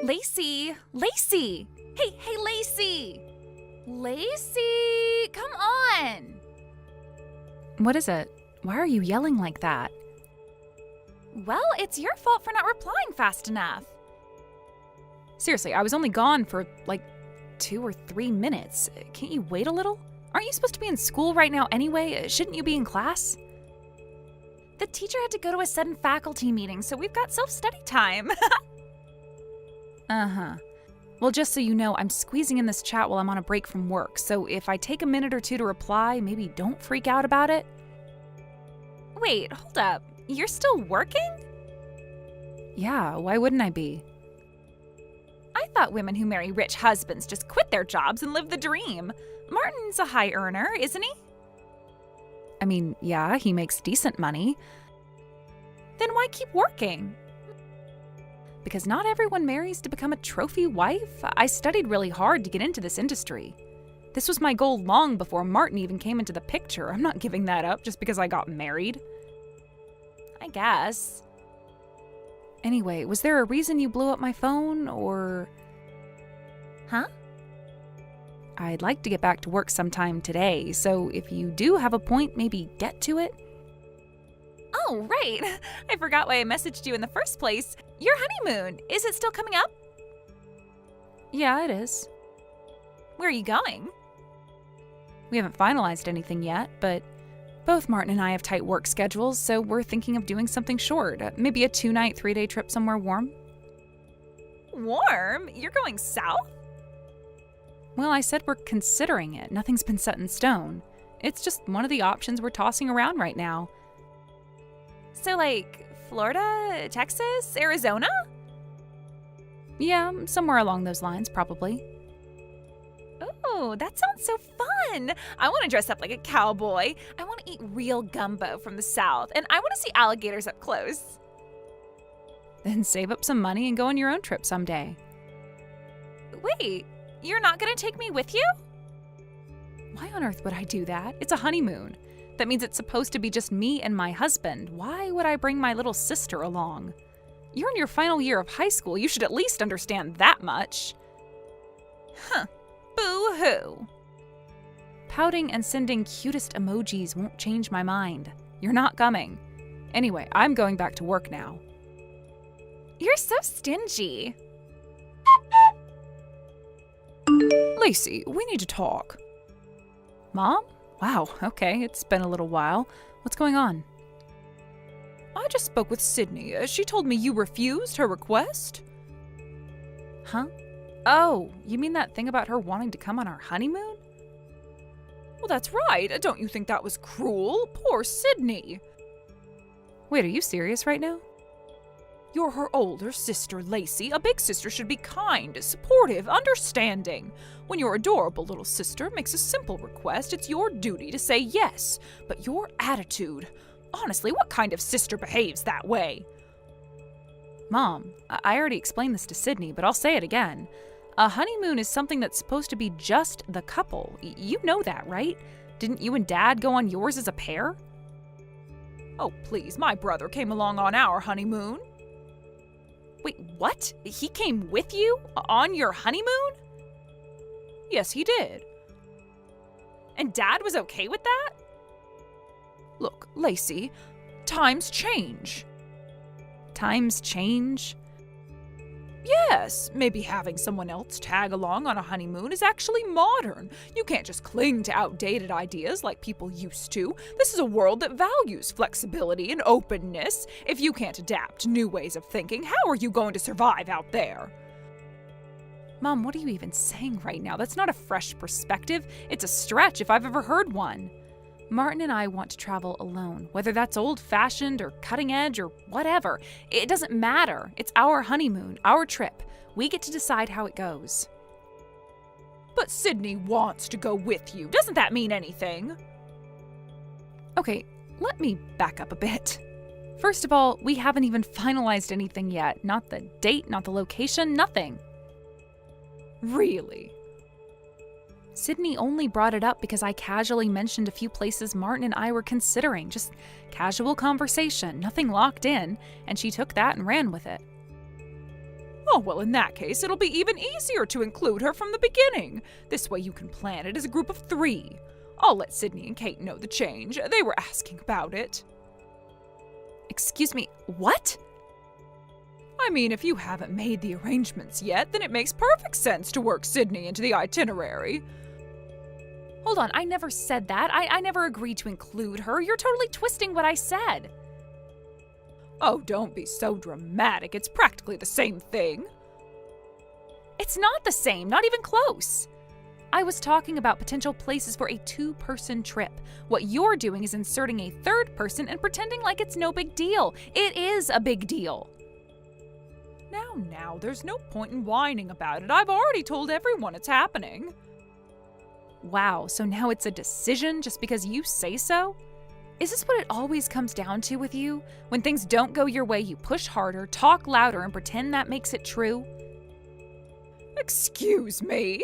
Lacey! Lacey! Hey, Lacey! Lacey! Come on! What is it? Why are you yelling like that? Well, it's your fault for not replying fast enough. Seriously, I was only gone for like 2 or 3 minutes. Can't you wait a little? Aren't you supposed to be in school right now anyway? Shouldn't you be in class? The teacher had to go to a sudden faculty meeting, so we've got self-study time. Uh-huh. Well, just so you know, I'm squeezing in this chat while I'm on a break from work, so if I take a minute or two to reply, maybe don't freak out about it. Wait, hold up. You're still working? Yeah, why wouldn't I be? I thought women who marry rich husbands just quit their jobs and live the dream. Martin's a high earner, isn't he? I mean, yeah, he makes decent money. Then why keep working? Because not everyone marries to become a trophy wife. I studied really hard to get into this industry. This was my goal long before Martin even came into the picture. I'm not giving that up just because I got married. I guess. Anyway, was there a reason you blew up my phone, or... Huh? I'd like to get back to work sometime today, so if you do have a point, maybe get to it. Oh, right. I forgot why I messaged you in the first place. Your honeymoon, is it still coming up? Yeah, it is. Where are you going? We haven't finalized anything yet, but both Martin and I have tight work schedules, so we're thinking of doing something short. Maybe a 2-night, 3-day trip somewhere warm. Warm? You're going south? Well, I said we're considering it. Nothing's been set in stone. It's just one of the options we're tossing around right now. So, like, Florida, Texas, Arizona? Yeah, somewhere along those lines, probably. Oh, that sounds so fun. I want to dress up like a cowboy. I want to eat real gumbo from the South, and I want to see alligators up close. Then save up some money and go on your own trip someday. Wait, you're not going to take me with you? Why on earth would I do that? It's a honeymoon. That means it's supposed to be just me and my husband. Why would I bring my little sister along? You're in your final year of high school. You should at least understand that much. Huh. Boo-hoo. Pouting and sending cutest emojis won't change my mind. You're not coming. Anyway, I'm going back to work now. You're so stingy. Lacey, we need to talk. Mom? Wow, okay, it's been a little while. What's going on? I just spoke with Sydney. She told me you refused her request. Huh? Oh, you mean that thing about her wanting to come on our honeymoon? Well, that's right. Don't you think that was cruel? Poor Sydney. Wait, are you serious right now? You're her older sister, Lacey. A big sister should be kind, supportive, understanding. When your adorable little sister makes a simple request, it's your duty to say yes. But your attitude... Honestly, what kind of sister behaves that way? Mom, I already explained this to Sydney, but I'll say it again. A honeymoon is something that's supposed to be just the couple. You know that, right? Didn't you and Dad go on yours as a pair? Oh, please, my brother came along on our honeymoon. Wait, what? He came with you? On your honeymoon? Yes, he did. And Dad was okay with that? Look, Lacey, times change. Times change? Yes, maybe having someone else tag along on a honeymoon is actually modern. You can't just cling to outdated ideas like people used to. This is a world that values flexibility and openness. If you can't adapt to new ways of thinking, how are you going to survive out there? Mom, what are you even saying right now? That's not a fresh perspective. It's a stretch if I've ever heard one. Martin and I want to travel alone, whether that's old-fashioned or cutting-edge or whatever. It doesn't matter. It's our honeymoon, our trip. We get to decide how it goes. But Sydney wants to go with you. Doesn't that mean anything? Okay, let me back up a bit. First of all, we haven't even finalized anything yet. Not the date, not the location, nothing. Really? Sydney only brought it up because I casually mentioned a few places Martin and I were considering. Just casual conversation, nothing locked in, and she took that and ran with it. Oh, well, in that case, it'll be even easier to include her from the beginning. This way you can plan it as a group of 3. I'll let Sydney and Kate know the change. They were asking about it. Excuse me, what? I mean, if you haven't made the arrangements yet, then it makes perfect sense to work Sydney into the itinerary. Hold on, I never said that. I never agreed to include her. You're totally twisting what I said. Oh, don't be so dramatic. It's practically the same thing. It's not the same, not even close. I was talking about potential places for a 2-person trip. What you're doing is inserting a 3rd person and pretending like it's no big deal. It is a big deal. Now, there's no point in whining about it. I've already told everyone it's happening. Wow, so now it's a decision just because you say so? Is this what it always comes down to with you? When things don't go your way, you push harder, talk louder, and pretend that makes it true? Excuse me?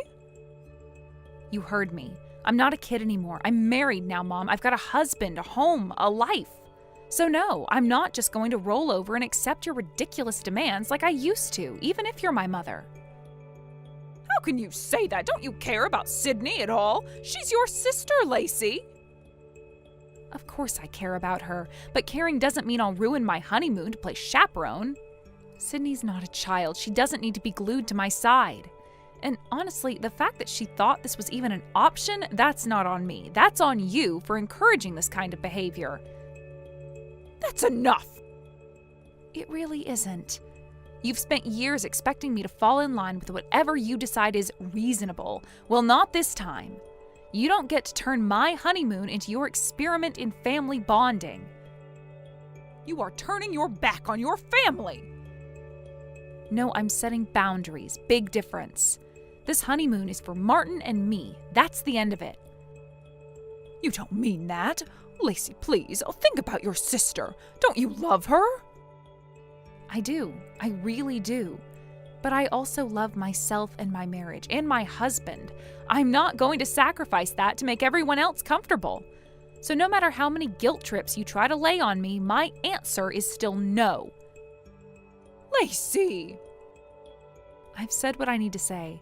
You heard me. I'm not a kid anymore. I'm married now, Mom. I've got a husband, a home, a life. So no, I'm not just going to roll over and accept your ridiculous demands like I used to, even if you're my mother. How can you say that? Don't you care about Sydney at all? She's your sister, Lacey. Of course I care about her, but caring doesn't mean I'll ruin my honeymoon to play chaperone. Sydney's not a child. She doesn't need to be glued to my side. And honestly, the fact that she thought this was even an option, that's not on me. That's on you for encouraging this kind of behavior. That's enough. It really isn't. You've spent years expecting me to fall in line with whatever you decide is reasonable. Well, not this time. You don't get to turn my honeymoon into your experiment in family bonding. You are turning your back on your family. No, I'm setting boundaries. Big difference. This honeymoon is for Martin and me. That's the end of it. You don't mean that. Lacey, please, think about your sister. Don't you love her? I do. I really do. But I also love myself and my marriage and my husband. I'm not going to sacrifice that to make everyone else comfortable. So no matter how many guilt trips you try to lay on me, my answer is still no. Lacey! I've said what I need to say.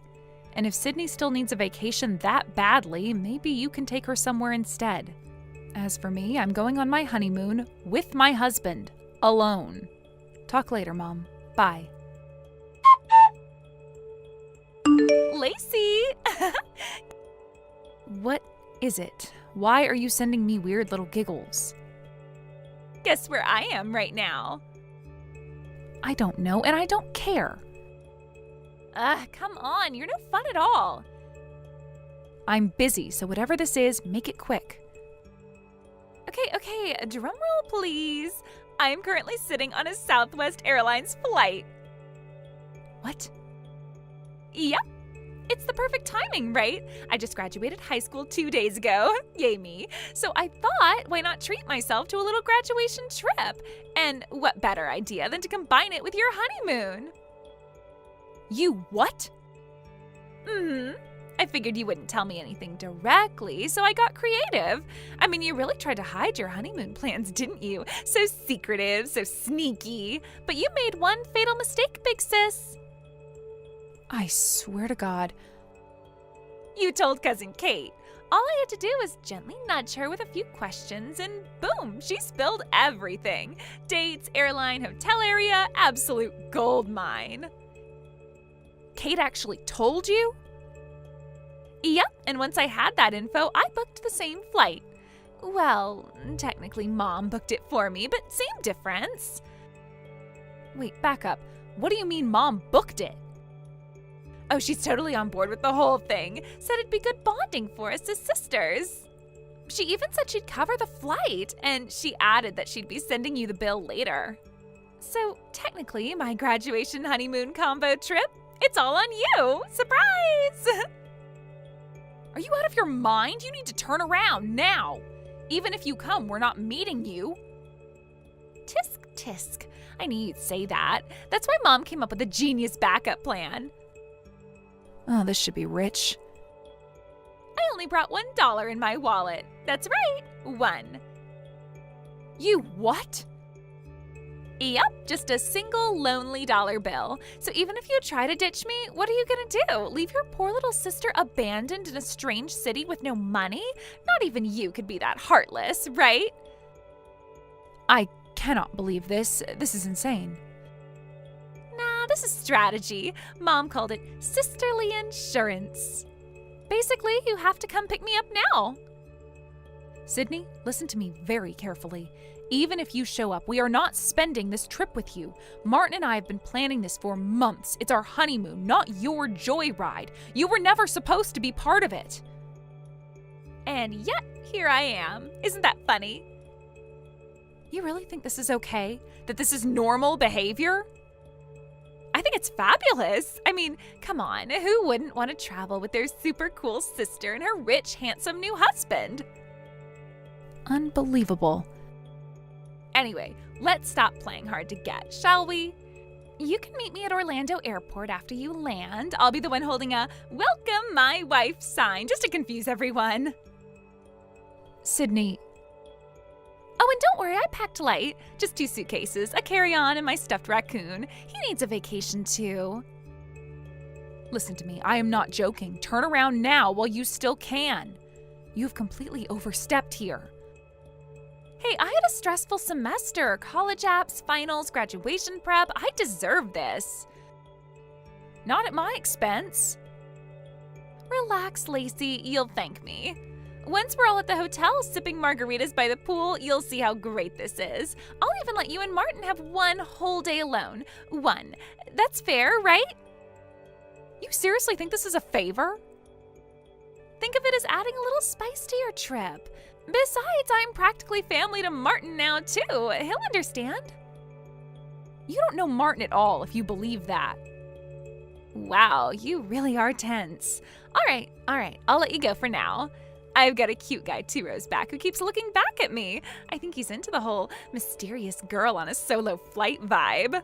And if Sydney still needs a vacation that badly, maybe you can take her somewhere instead. As for me, I'm going on my honeymoon with my husband, alone. Talk later, Mom. Bye. Lacey! What is it? Why are you sending me weird little giggles? Guess where I am right now? I don't know, and I don't care. Come on, you're no fun at all. I'm busy, so whatever this is, make it quick. Okay, drum roll, please. I'm currently sitting on a Southwest Airlines flight. What? Yep. It's the perfect timing, right? I just graduated high school 2 days ago. Yay me. So I thought, why not treat myself to a little graduation trip? And what better idea than to combine it with your honeymoon? You what? I figured you wouldn't tell me anything directly, so I got creative. I mean, you really tried to hide your honeymoon plans, didn't you? So secretive, so sneaky. But you made one fatal mistake, big sis. I swear to God. You told Cousin Kate. All I had to do was gently nudge her with a few questions, and boom, she spilled everything. Dates, airline, hotel area, absolute gold mine. Kate actually told you? Yep, and once I had that info, I booked the same flight. Well, technically Mom booked it for me, but same difference. Wait, back up. What do you mean Mom booked it? Oh, she's totally on board with the whole thing. Said it'd be good bonding for us as sisters. She even said she'd cover the flight, and she added that she'd be sending you the bill later. So technically, my graduation honeymoon combo trip, it's all on you. Surprise! Are you out of your mind? You need to turn around now. Even if you come, we're not meeting you. Tisk, tisk. I knew you'd say that. That's why Mom came up with a genius backup plan. Oh, this should be rich. I only brought $1 in my wallet. That's right, 1. You what? Yep, just a single lonely dollar bill. So even if you try to ditch me, what are you gonna do? Leave your poor little sister abandoned in a strange city with no money? Not even you could be that heartless, right? I cannot believe this. This is insane. Nah, this is strategy. Mom called it sisterly insurance. Basically, you have to come pick me up now. Sydney, listen to me very carefully. Even if you show up, we are not spending this trip with you. Martin and I have been planning this for months. It's our honeymoon, not your joyride. You were never supposed to be part of it. And yet, here I am. Isn't that funny? You really think this is okay? That this is normal behavior? I think it's fabulous. I mean, come on, who wouldn't want to travel with their super cool sister and her rich, handsome new husband? Unbelievable. Anyway, let's stop playing hard to get, shall we? You can meet me at Orlando Airport after you land. I'll be the one holding a "Welcome, my wife" sign, just to confuse everyone. Sydney. Oh, and don't worry, I packed light. Just 2 suitcases, a carry-on, and my stuffed raccoon. He needs a vacation too. Listen to me, I am not joking. Turn around now while you still can. You have completely overstepped here. Hey, I had a stressful semester. College apps, finals, graduation prep. I deserve this. Not at my expense. Relax, Lacey. You'll thank me. Once we're all at the hotel sipping margaritas by the pool, you'll see how great this is. I'll even let you and Martin have 1 whole day alone. 1. That's fair, right? You seriously think this is a favor? Think of it as adding a little spice to your trip. Besides, I'm practically family to Martin now, too. He'll understand. You don't know Martin at all if you believe that. Wow, you really are tense. All right, I'll let you go for now. I've got a cute guy 2 rows back who keeps looking back at me. I think he's into the whole mysterious girl on a solo flight vibe.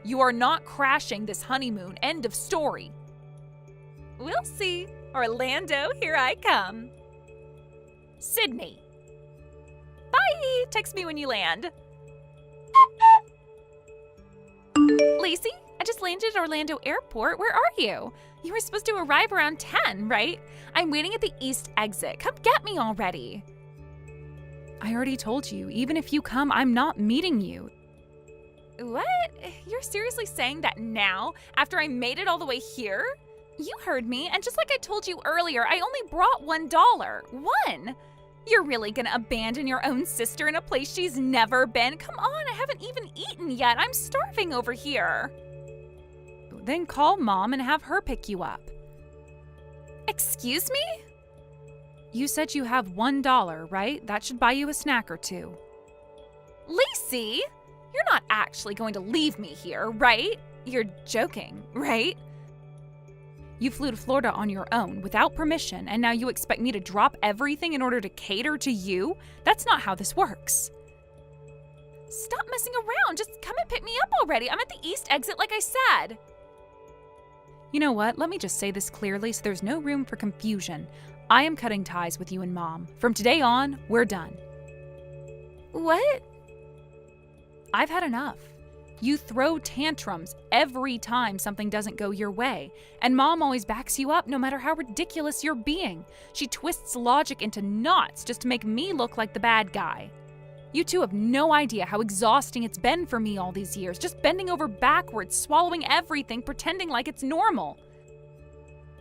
You are not crashing this honeymoon. End of story. We'll see. Orlando, here I come. Sydney. Bye! Text me when you land. Lacey, I just landed at Orlando Airport. Where are you? You were supposed to arrive around 10, right? I'm waiting at the east exit. Come get me already. I already told you, even if you come, I'm not meeting you. What? You're seriously saying that now, after I made it all the way here? You heard me, and just like I told you earlier, I only brought $1. 1! You're really gonna abandon your own sister in a place she's never been? Come on, I haven't even eaten yet. I'm starving over here. Then call Mom and have her pick you up. Excuse me? You said you have $1, right? That should buy you a snack or 2. Lacey, you're not actually going to leave me here, right? You're joking, right? You flew to Florida on your own without permission, and now you expect me to drop everything in order to cater to you? That's not how this works. Stop messing around. Just come and pick me up already. I'm at the east exit like I said. You know what? Let me just say this clearly so there's no room for confusion. I am cutting ties with you and Mom. From today on, we're done. What? I've had enough. You throw tantrums every time something doesn't go your way, and Mom always backs you up no matter how ridiculous you're being. She twists logic into knots just to make me look like the bad guy. You two have no idea how exhausting it's been for me all these years, just bending over backwards, swallowing everything, pretending like it's normal.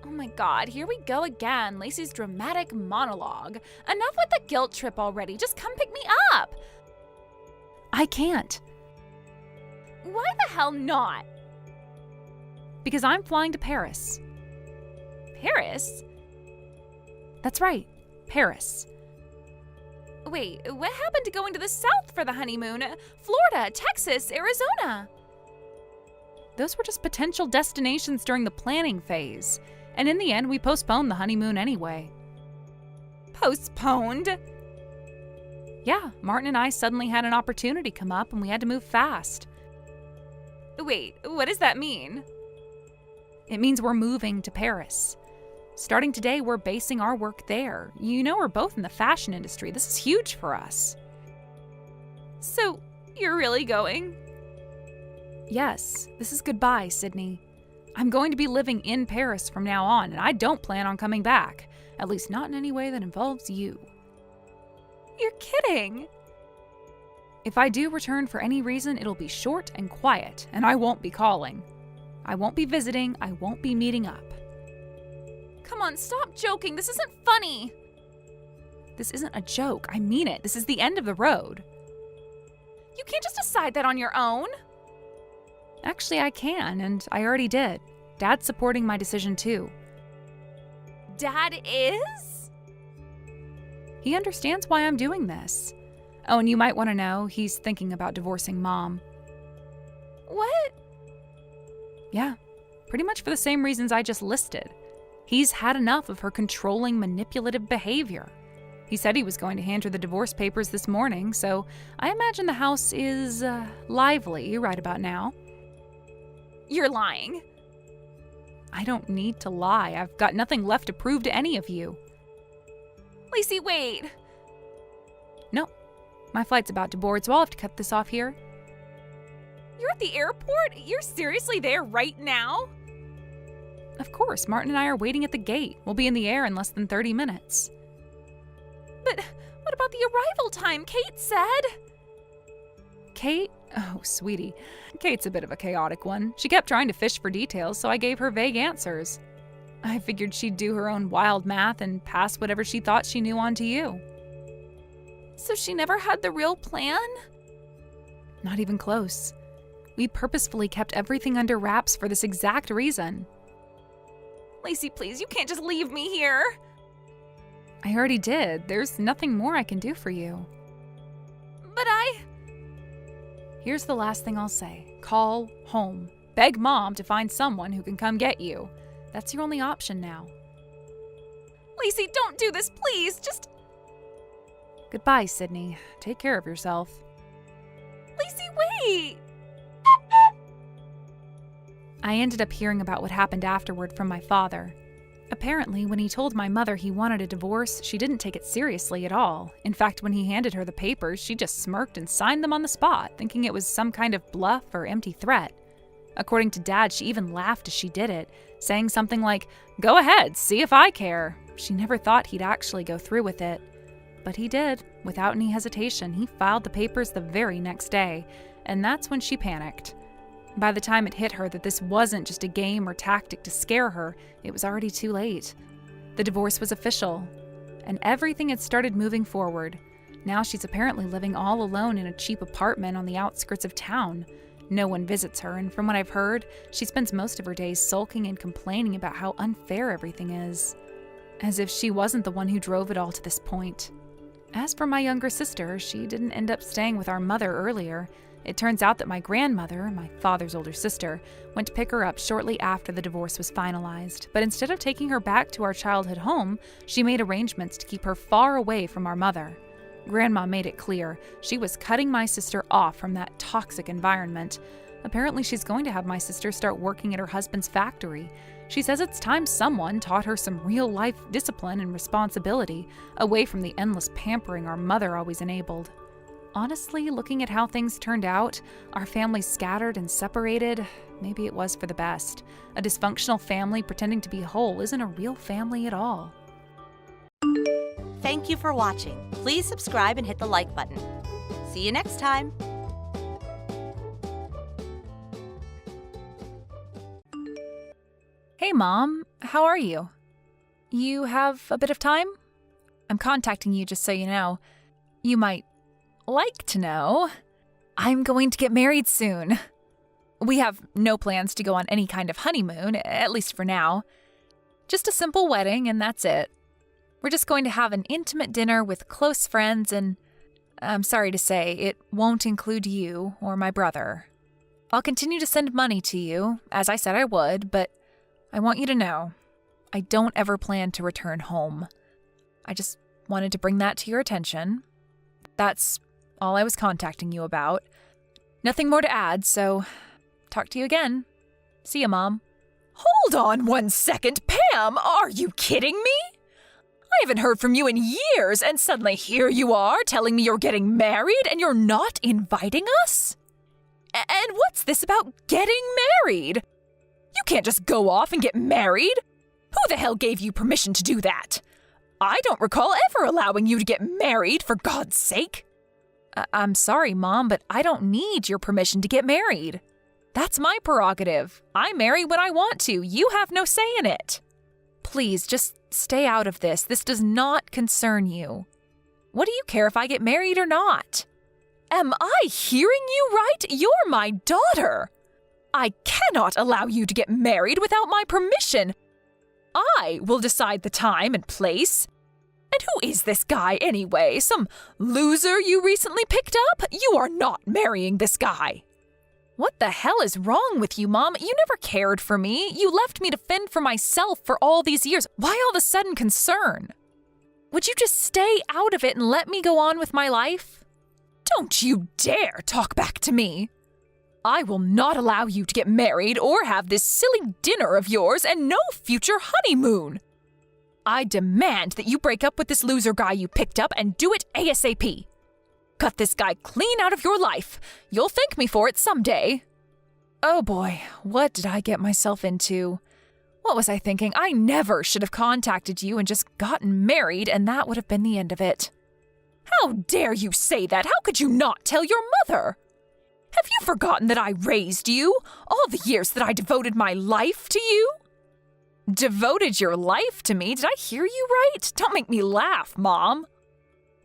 Oh my God, here we go again, Lacey's dramatic monologue. Enough with the guilt trip already, just come pick me up. I can't. Why the hell not? Because I'm flying to Paris. Paris? That's right, Paris. Wait, what happened to going to the south for the honeymoon? Florida, Texas, Arizona? Those were just potential destinations during the planning phase. And in the end, we postponed the honeymoon anyway. Postponed? Yeah, Martin and I suddenly had an opportunity come up and we had to move fast. Wait, what does that mean? It means we're moving to Paris. Starting today, we're basing our work there. You know, we're both in the fashion industry. This is huge for us. So, You're really going? Yes, this is goodbye, Sydney. I'm going to be living in Paris from now on, and I don't plan on coming back. At least not in any way that involves you. You're kidding. If I do return for any reason, it'll be short and quiet, and I won't be calling. I won't be visiting, I won't be meeting up. Come on, stop joking. This isn't funny. This isn't a joke. I mean it. This is the end of the road. You can't just decide that on your own. Actually, I can, and I already did. Dad's supporting my decision too. Dad is? He understands why I'm doing this. Oh, and you might want to know, he's thinking about divorcing Mom. What? Yeah, pretty much for the same reasons I just listed. He's had enough of her controlling, manipulative behavior. He said he was going to hand her the divorce papers this morning, so I imagine the house is lively right about now. You're lying. I don't need to lie. I've got nothing left to prove to any of you. Lacey, wait. No, my flight's about to board, so I'll have to cut this off here. You're at the airport? You're seriously there right now? Of course, Martin and I are waiting at the gate. We'll be in the air in less than 30 minutes. But what about the arrival time? Kate said. Kate? Oh, sweetie. Kate's a bit of a chaotic one. She kept trying to fish for details, so I gave her vague answers. I figured she'd do her own wild math and pass whatever she thought she knew on to you. So she never had the real plan? Not even close. We purposefully kept everything under wraps for this exact reason. Lacey, please, you can't just leave me here. I already did. There's nothing more I can do for you. But Here's the last thing I'll say. Call home. Beg Mom to find someone who can come get you. That's your only option now. Lacey, don't do this, please. Just... Goodbye, Sydney. Take care of yourself. Lacey, wait! I ended up hearing about what happened afterward from my father. Apparently, when he told my mother he wanted a divorce, she didn't take it seriously at all. In fact, when he handed her the papers, she just smirked and signed them on the spot, thinking it was some kind of bluff or empty threat. According to Dad, she even laughed as she did it, saying something like, "Go ahead, see if I care." She never thought he'd actually go through with it. But he did. Without any hesitation, he filed the papers the very next day, and that's when she panicked. By the time it hit her that this wasn't just a game or tactic to scare her, it was already too late. The divorce was official, and everything had started moving forward. Now she's apparently living all alone in a cheap apartment on the outskirts of town. No one visits her, and from what I've heard, she spends most of her days sulking and complaining about how unfair everything is. As if she wasn't the one who drove it all to this point. As for my younger sister, she didn't end up staying with our mother earlier. It turns out that my grandmother, my father's older sister, went to pick her up shortly after the divorce was finalized. But instead of taking her back to our childhood home, she made arrangements to keep her far away from our mother. Grandma made it clear she was cutting my sister off from that toxic environment. Apparently, she's going to have my sister start working at her husband's factory. She says it's time someone taught her some real-life discipline and responsibility, away from the endless pampering our mother always enabled. Honestly, looking at how things turned out, our family scattered and separated, maybe it was for the best. A dysfunctional family pretending to be whole isn't a real family at all. Thank you for watching. Please subscribe and hit the like button. See you next time. Hey, Mom. How are you? You have a bit of time? I'm contacting you just so you know. You might like to know. I'm going to get married soon. We have no plans to go on any kind of honeymoon, at least for now. Just a simple wedding, and that's it. We're just going to have an intimate dinner with close friends, and I'm sorry to say, it won't include you or my brother. I'll continue to send money to you, as I said I would, but I want you to know, I don't ever plan to return home. I just wanted to bring that to your attention. That's all I was contacting you about. Nothing more to add, so talk to you again. See ya, Mom. Hold on 1 second, Pam! Are you kidding me? I haven't heard from you in years, and suddenly here you are telling me you're getting married and you're not inviting us? And what's this about getting married? You can't just go off and get married. Who the hell gave you permission to do that? I don't recall ever allowing you to get married, for God's sake. I'm sorry, Mom, but I don't need your permission to get married. That's my prerogative. I marry when I want to. You have no say in it. Please, just stay out of this. This does not concern you. What do you care if I get married or not? Am I hearing you right? You're my daughter. I cannot allow you to get married without my permission. I will decide the time and place. And who is this guy anyway? Some loser you recently picked up? You are not marrying this guy. What the hell is wrong with you, Mom? You never cared for me. You left me to fend for myself for all these years. Why all the sudden concern? Would you just stay out of it and let me go on with my life? Don't you dare talk back to me. I will not allow you to get married or have this silly dinner of yours and no future honeymoon. I demand that you break up with this loser guy you picked up and do it ASAP. Cut this guy clean out of your life. You'll thank me for it someday. Oh boy, what did I get myself into? What was I thinking? I never should have contacted you and just gotten married, and that would have been the end of it. How dare you say that? How could you not tell your mother? Have you forgotten that I raised you? All the years that I devoted my life to you? Devoted your life to me? Did I hear you right? Don't make me laugh, Mom.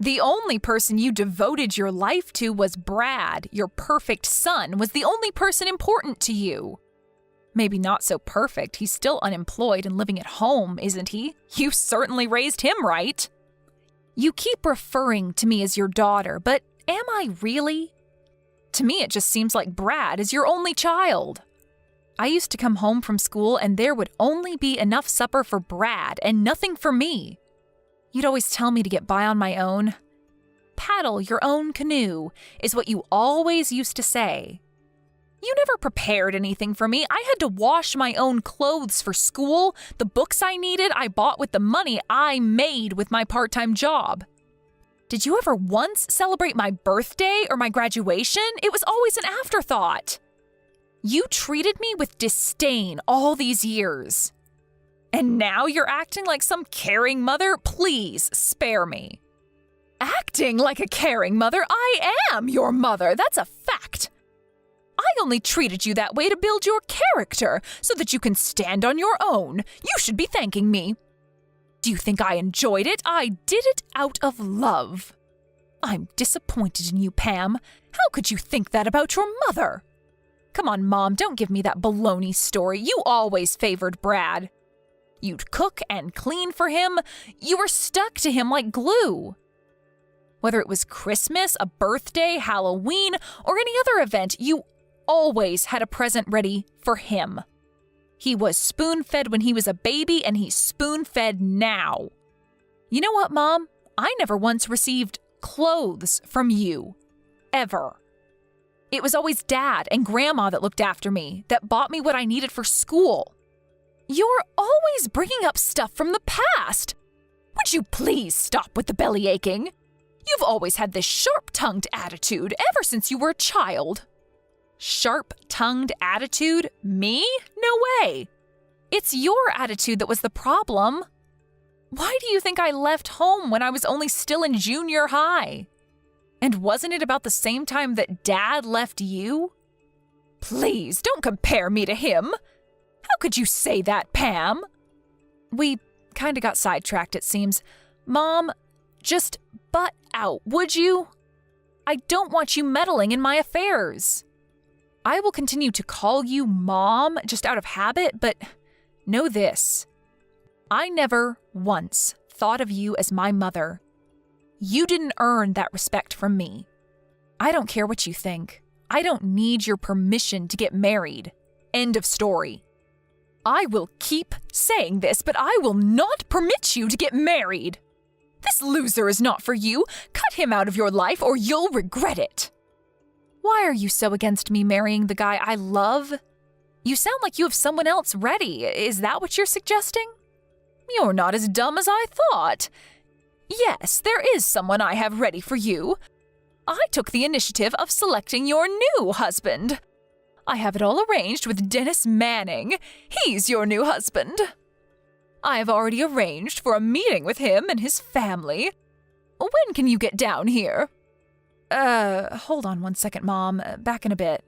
The only person you devoted your life to was Brad. Your perfect son was the only person important to you. Maybe not so perfect. He's still unemployed and living at home, isn't he? You certainly raised him right. You keep referring to me as your daughter, but am I really? To me, it just seems like Brad is your only child. I used to come home from school and there would only be enough supper for Brad and nothing for me. You'd always tell me to get by on my own. Paddle your own canoe is what you always used to say. You never prepared anything for me. I had to wash my own clothes for school. The books I needed, I bought with the money I made with my part-time job. Did you ever once celebrate my birthday or my graduation? It was always an afterthought. You treated me with disdain all these years. And now you're acting like some caring mother? Please spare me. Acting like a caring mother? I am your mother. That's a fact. I only treated you that way to build your character so that you can stand on your own. You should be thanking me. Do you think I enjoyed it? I did it out of love. I'm disappointed in you, Pam. How could you think that about your mother? Come on, Mom, don't give me that baloney story. You always favored Brad. You'd cook and clean for him. You were stuck to him like glue. Whether it was Christmas, a birthday, Halloween, or any other event, you always had a present ready for him. He was spoon-fed when he was a baby, and he's spoon-fed now. You know what, Mom? I never once received clothes from you. Ever. It was always Dad and Grandma that looked after me, that bought me what I needed for school. You're always bringing up stuff from the past. Would you please stop with the belly aching? You've always had this sharp-tongued attitude ever since you were a child. Sharp-tongued attitude? Me? No way. It's your attitude that was the problem. Why do you think I left home when I was only still in junior high? And wasn't it about the same time that Dad left you? Please, don't compare me to him. How could you say that, Pam? We kinda got sidetracked, it seems. Mom, just butt out, would you? I don't want you meddling in my affairs. I will continue to call you Mom just out of habit, but know this. I never once thought of you as my mother. You didn't earn that respect from me. I don't care what you think. I don't need your permission to get married. End of story. I will keep saying this, but I will not permit you to get married. This loser is not for you. Cut him out of your life or you'll regret it. Why are you so against me marrying the guy I love? You sound like you have someone else ready. Is that what you're suggesting? You're not as dumb as I thought. Yes, there is someone I have ready for you. I took the initiative of selecting your new husband. I have it all arranged with Dennis Manning. He's your new husband. I have already arranged for a meeting with him and his family. When can you get down here? Hold on 1 second, Mom. Back in a bit.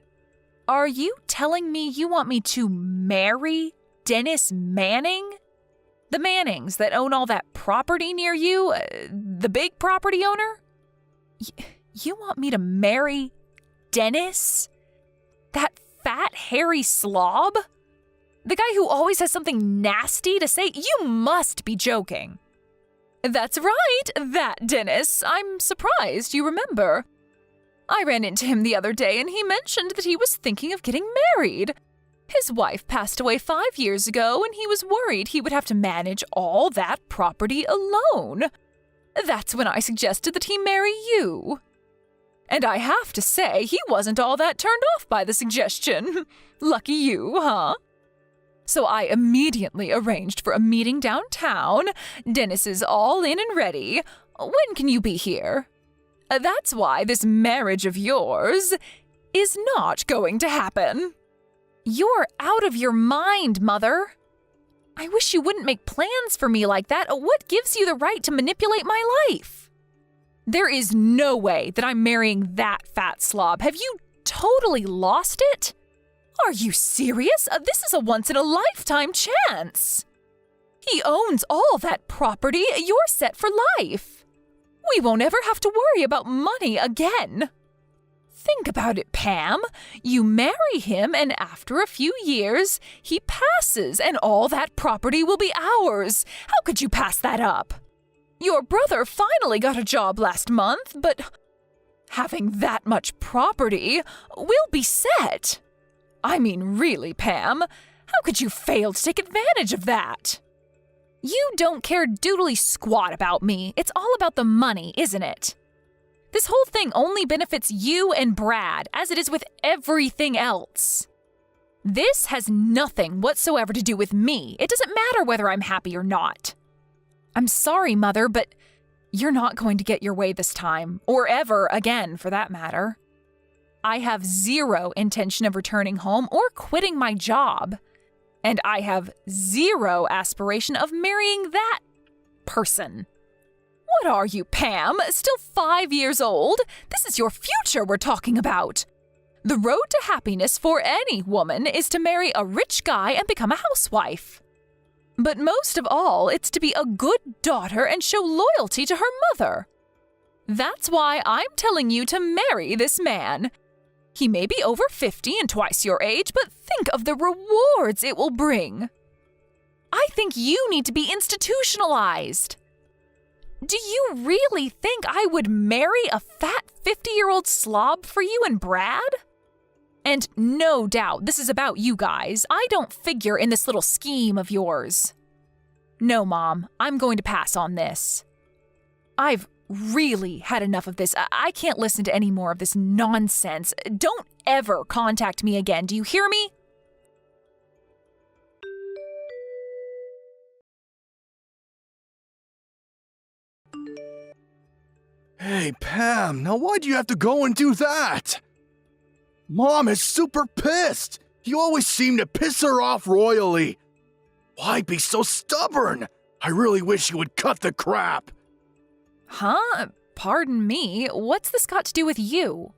Are you telling me you want me to marry Dennis Manning? The Mannings that own all that property near you? The big property owner? You want me to marry Dennis? That fat, hairy slob? The guy who always has something nasty to say? You must be joking. That's right, that Dennis. I'm surprised you remember. I ran into him the other day and he mentioned that he was thinking of getting married. His wife passed away 5 years ago and he was worried he would have to manage all that property alone. That's when I suggested that he marry you. And I have to say, he wasn't all that turned off by the suggestion. Lucky you, huh? So I immediately arranged for a meeting downtown. Dennis is all in and ready. When can you be here? That's why this marriage of yours is not going to happen. You're out of your mind, Mother. I wish you wouldn't make plans for me like that. What gives you the right to manipulate my life? There is no way that I'm marrying that fat slob. Have you totally lost it? Are you serious? This is a once-in-a-lifetime chance. He owns all that property. You're set for life. We won't ever have to worry about money again. Think about it, Pam. You marry him, and after a few years, he passes, and all that property will be ours. How could you pass that up? Your brother finally got a job last month, but having that much property, we'll be set. I mean, really, Pam, how could you fail to take advantage of that? You don't care doodly squat about me. It's all about the money, isn't it? This whole thing only benefits you and Brad, as it is with everything else. This has nothing whatsoever to do with me. It doesn't matter whether I'm happy or not. I'm sorry, Mother, but you're not going to get your way this time, or ever again, for that matter. I have zero intention of returning home or quitting my job. And I have zero aspiration of marrying that person. What are you, Pam? Still 5 years old? This is your future we're talking about. The road to happiness for any woman is to marry a rich guy and become a housewife. But most of all, it's to be a good daughter and show loyalty to her mother. That's why I'm telling you to marry this man. He may be over 50 and twice your age, but think of the rewards it will bring. I think you need to be institutionalized. Do you really think I would marry a fat 50-year-old slob for you and Brad? And no doubt this is about you guys. I don't figure in this little scheme of yours. No, Mom, I'm going to pass on this. I've really had enough of this. I can't listen to any more of this nonsense. Don't ever contact me again. Do you hear me? Hey, Pam, now why'd you have to go and do that? Mom is super pissed. You always seem to piss her off royally. Why be so stubborn? I really wish you would cut the crap. Huh? Pardon me, what's this got to do with you?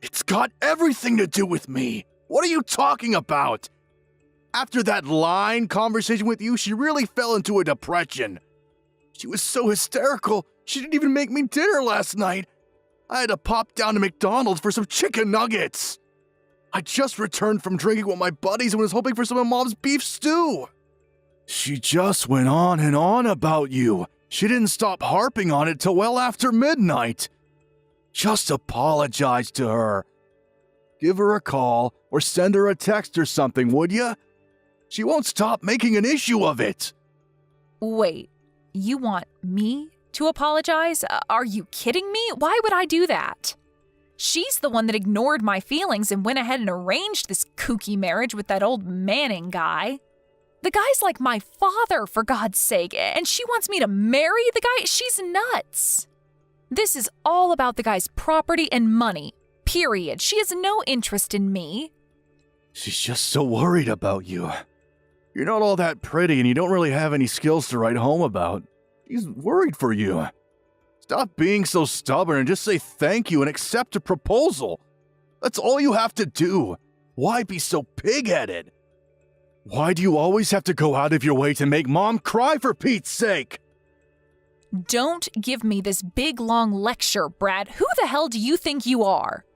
It's got everything to do with me. What are you talking about? After that line conversation with you, she really fell into a depression. She was so hysterical, she didn't even make me dinner last night. I had to pop down to McDonald's for some chicken nuggets. I just returned from drinking with my buddies and was hoping for some of Mom's beef stew. She just went on and on about you. She didn't stop harping on it till well after midnight. Just apologize to her. Give her a call or send her a text or something, would ya? She won't stop making an issue of it. Wait, you want me to apologize? Are you kidding me? Why would I do that? She's the one that ignored my feelings and went ahead and arranged this kooky marriage with that old Manning guy. The guy's like my father, for God's sake, and she wants me to marry the guy? She's nuts. This is all about the guy's property and money, period. She has no interest in me. She's just so worried about you. You're not all that pretty and you don't really have any skills to write home about. She's worried for you. Stop being so stubborn and just say thank you and accept a proposal. That's all you have to do. Why be so pig-headed? Why do you always have to go out of your way to make Mom cry, for Pete's sake? Don't give me this big, long lecture, Brad. Who the hell do you think you are?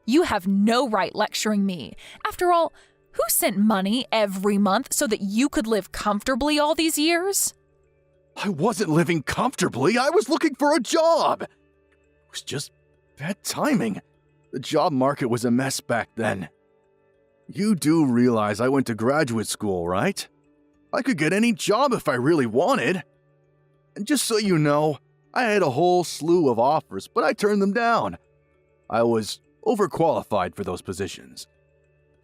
You have no right lecturing me. After all, who sent money every month so that you could live comfortably all these years? I wasn't living comfortably. I was looking for a job. It was just bad timing. The job market was a mess back then. You do realize I went to graduate school, right? I could get any job if I really wanted. And just so you know, I had a whole slew of offers, but I turned them down. I was overqualified for those positions.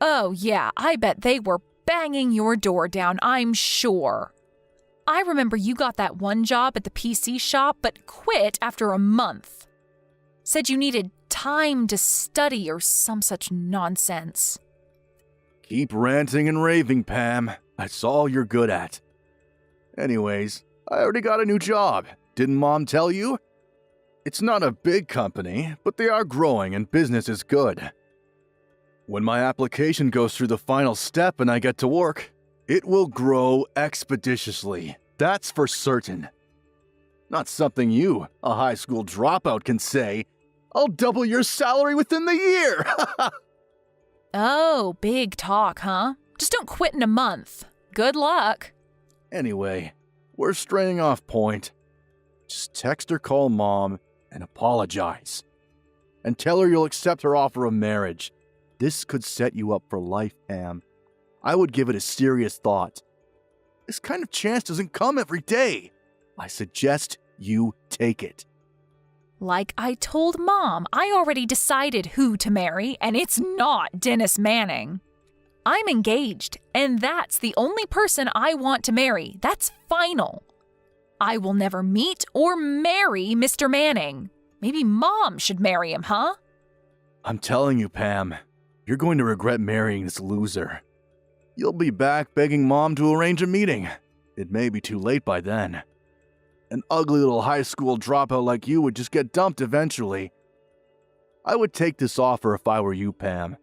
Oh, yeah, I bet they were banging your door down, I'm sure. I remember you got that one job at the PC shop, but quit after a month. Said you needed time to study or some such nonsense. Keep ranting and raving, Pam. That's all you're good at. Anyways, I already got a new job. Didn't Mom tell you? It's not a big company, but they are growing and business is good. When my application goes through the final step and I get to work, it will grow expeditiously. That's for certain. Not something you, a high school dropout, can say. I'll double your salary within the year! Oh, big talk, huh? Just don't quit in a month. Good luck. Anyway, we're straying off point. Just text or call Mom and apologize. And tell her you'll accept her offer of marriage. This could set you up for life, Pam. I would give it a serious thought. This kind of chance doesn't come every day. I suggest you take it. Like I told Mom, I already decided who to marry, and it's not Dennis Manning. I'm engaged, and that's the only person I want to marry. That's final. I will never meet or marry Mr. Manning. Maybe Mom should marry him, huh? I'm telling you, Pam, you're going to regret marrying this loser. You'll be back begging Mom to arrange a meeting. It may be too late by then. An ugly little high school dropout like you would just get dumped eventually. I would take this offer if I were you, Pam.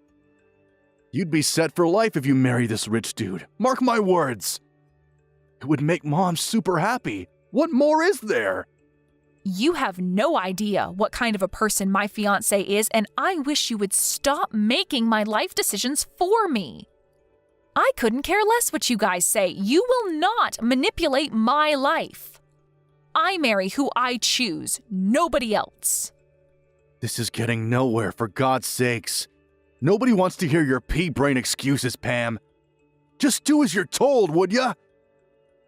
You'd be set for life if you marry this rich dude. Mark my words. It would make Mom super happy. What more is there? You have no idea what kind of a person my fiancé is, and I wish you would stop making my life decisions for me. I couldn't care less what you guys say. You will not manipulate my life. I marry who I choose, nobody else. This is getting nowhere, for God's sakes. Nobody wants to hear your pea-brain excuses, Pam. Just do as you're told, would ya?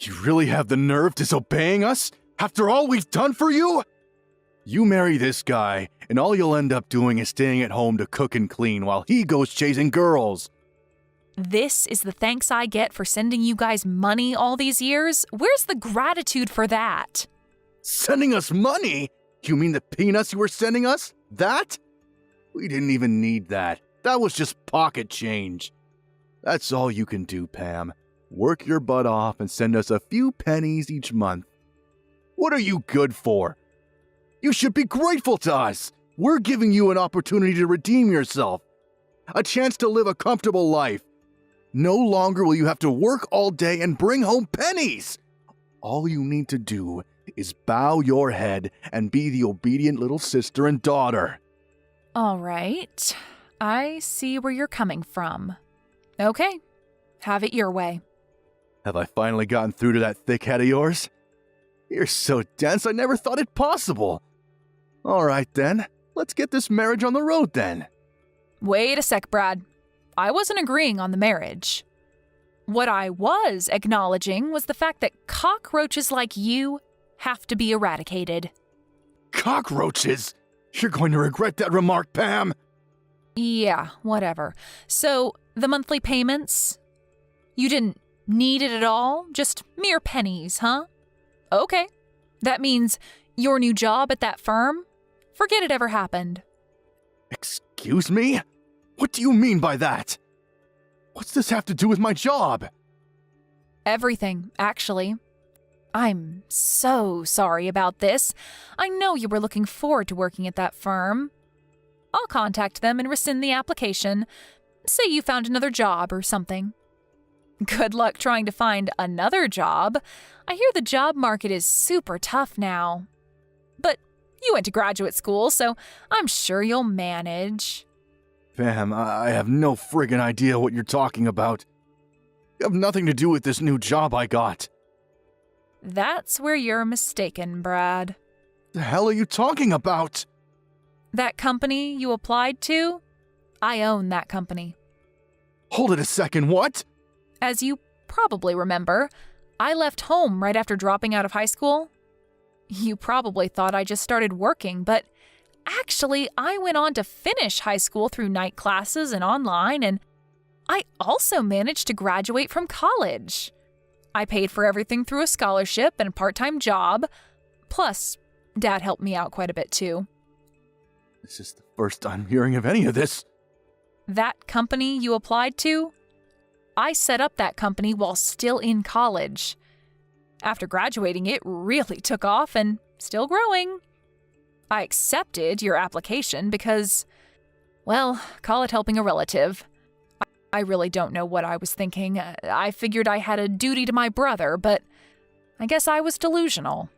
You really have the nerve disobeying us after all we've done for you? You marry this guy, and all you'll end up doing is staying at home to cook and clean while he goes chasing girls. This is the thanks I get for sending you guys money all these years? Where's the gratitude for that? Sending us money? You mean the peanuts you were sending us? That? We didn't even need that. That was just pocket change. That's all you can do, Pam. Work your butt off and send us a few pennies each month. What are you good for? You should be grateful to us. We're giving you an opportunity to redeem yourself. A chance to live a comfortable life. No longer will you have to work all day and bring home pennies. All you need to do is bow your head and be the obedient little sister and daughter. All right. I see where you're coming from. Okay. Have it your way. Have I finally gotten through to that thick head of yours? You're so dense, I never thought it possible. All right, then. Let's get this marriage on the road, then. Wait a sec, Brad. I wasn't agreeing on the marriage. What I was acknowledging was the fact that cockroaches like you have to be eradicated. Cockroaches? You're going to regret that remark, Pam. Yeah, whatever. So, the monthly payments? You didn't Need it at all? Just mere pennies, huh? Okay. That means your new job at that firm? Forget it ever happened. Excuse me? What do you mean by that? What's this have to do with my job? Everything, actually. I'm so sorry about this. I know you were looking forward to working at that firm. I'll contact them and rescind the application. Say you found another job or something. Good luck trying to find another job. I hear the job market is super tough now. But you went to graduate school, so I'm sure you'll manage. Pam, I have no friggin' idea what you're talking about. You have nothing to do with this new job I got. That's where you're mistaken, Brad. The hell are you talking about? That company you applied to? I own that company. Hold it a second, what? As you probably remember, I left home right after dropping out of high school. You probably thought I just started working, but actually, I went on to finish high school through night classes and online, and I also managed to graduate from college. I paid for everything through a scholarship and a part-time job. Plus, Dad helped me out quite a bit too. This is the first I'm hearing of any of this. That company you applied to? I set up that company while still in college. After graduating, it really took off and still growing. I accepted your application because, well, call it helping a relative. I really don't know what I was thinking. I figured I had a duty to my brother, but I guess I was delusional.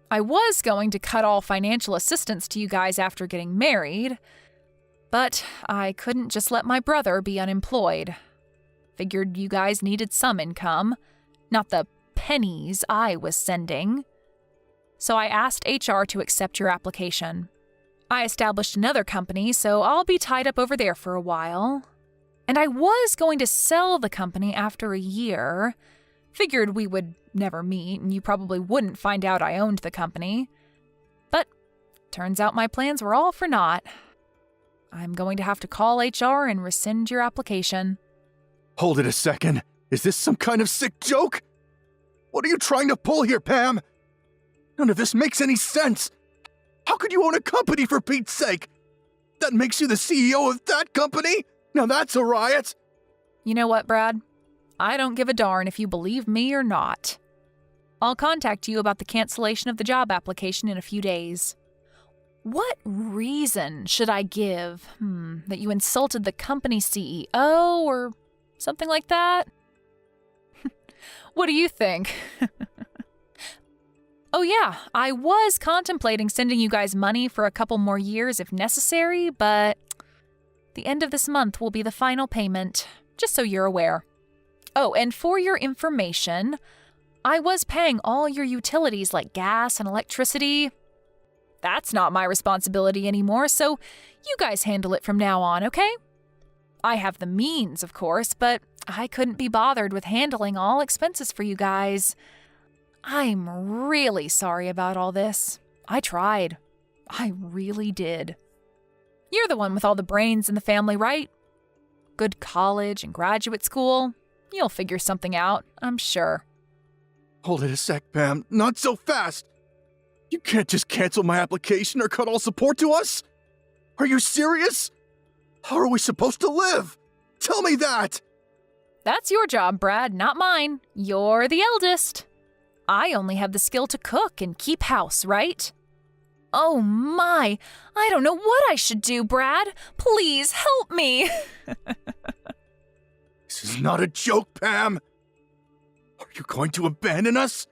I was going to cut all financial assistance to you guys after getting married, but I couldn't just let my brother be unemployed. Figured you guys needed some income, not the pennies I was sending. So I asked HR to accept your application. I established another company, so I'll be tied up over there for a while. And I was going to sell the company after a year. Figured we would never meet, and you probably wouldn't find out I owned the company. But turns out my plans were all for naught. I'm going to have to call HR and rescind your application. Hold it a second. Is this some kind of sick joke? What are you trying to pull here, Pam? None of this makes any sense. How could you own a company, for Pete's sake? That makes you the CEO of that company? Now that's a riot. You know what, Brad? I don't give a darn if you believe me or not. I'll contact you about the cancellation of the job application in a few days. What reason should I give? That you insulted the company CEO or something like that? What do you think? Oh yeah, I was contemplating sending you guys money for a couple more years if necessary, but the end of this month will be the final payment, just so you're aware. Oh, and for your information, I was paying all your utilities like gas and electricity. That's not my responsibility anymore, so you guys handle it from now on, okay? I have the means, of course, but I couldn't be bothered with handling all expenses for you guys. I'm really sorry about all this. I tried. I really did. You're the one with all the brains in the family, right? Good college and graduate school. You'll figure something out, I'm sure. Hold it a sec, Pam. Not so fast. You can't just cancel my application or cut all support to us? Are you serious? How are we supposed to live? Tell me that! That's your job, Brad, not mine. You're the eldest. I only have the skill to cook and keep house, right? Oh my, I don't know what I should do, Brad. Please help me. This is not a joke, Pam. Are you going to abandon us?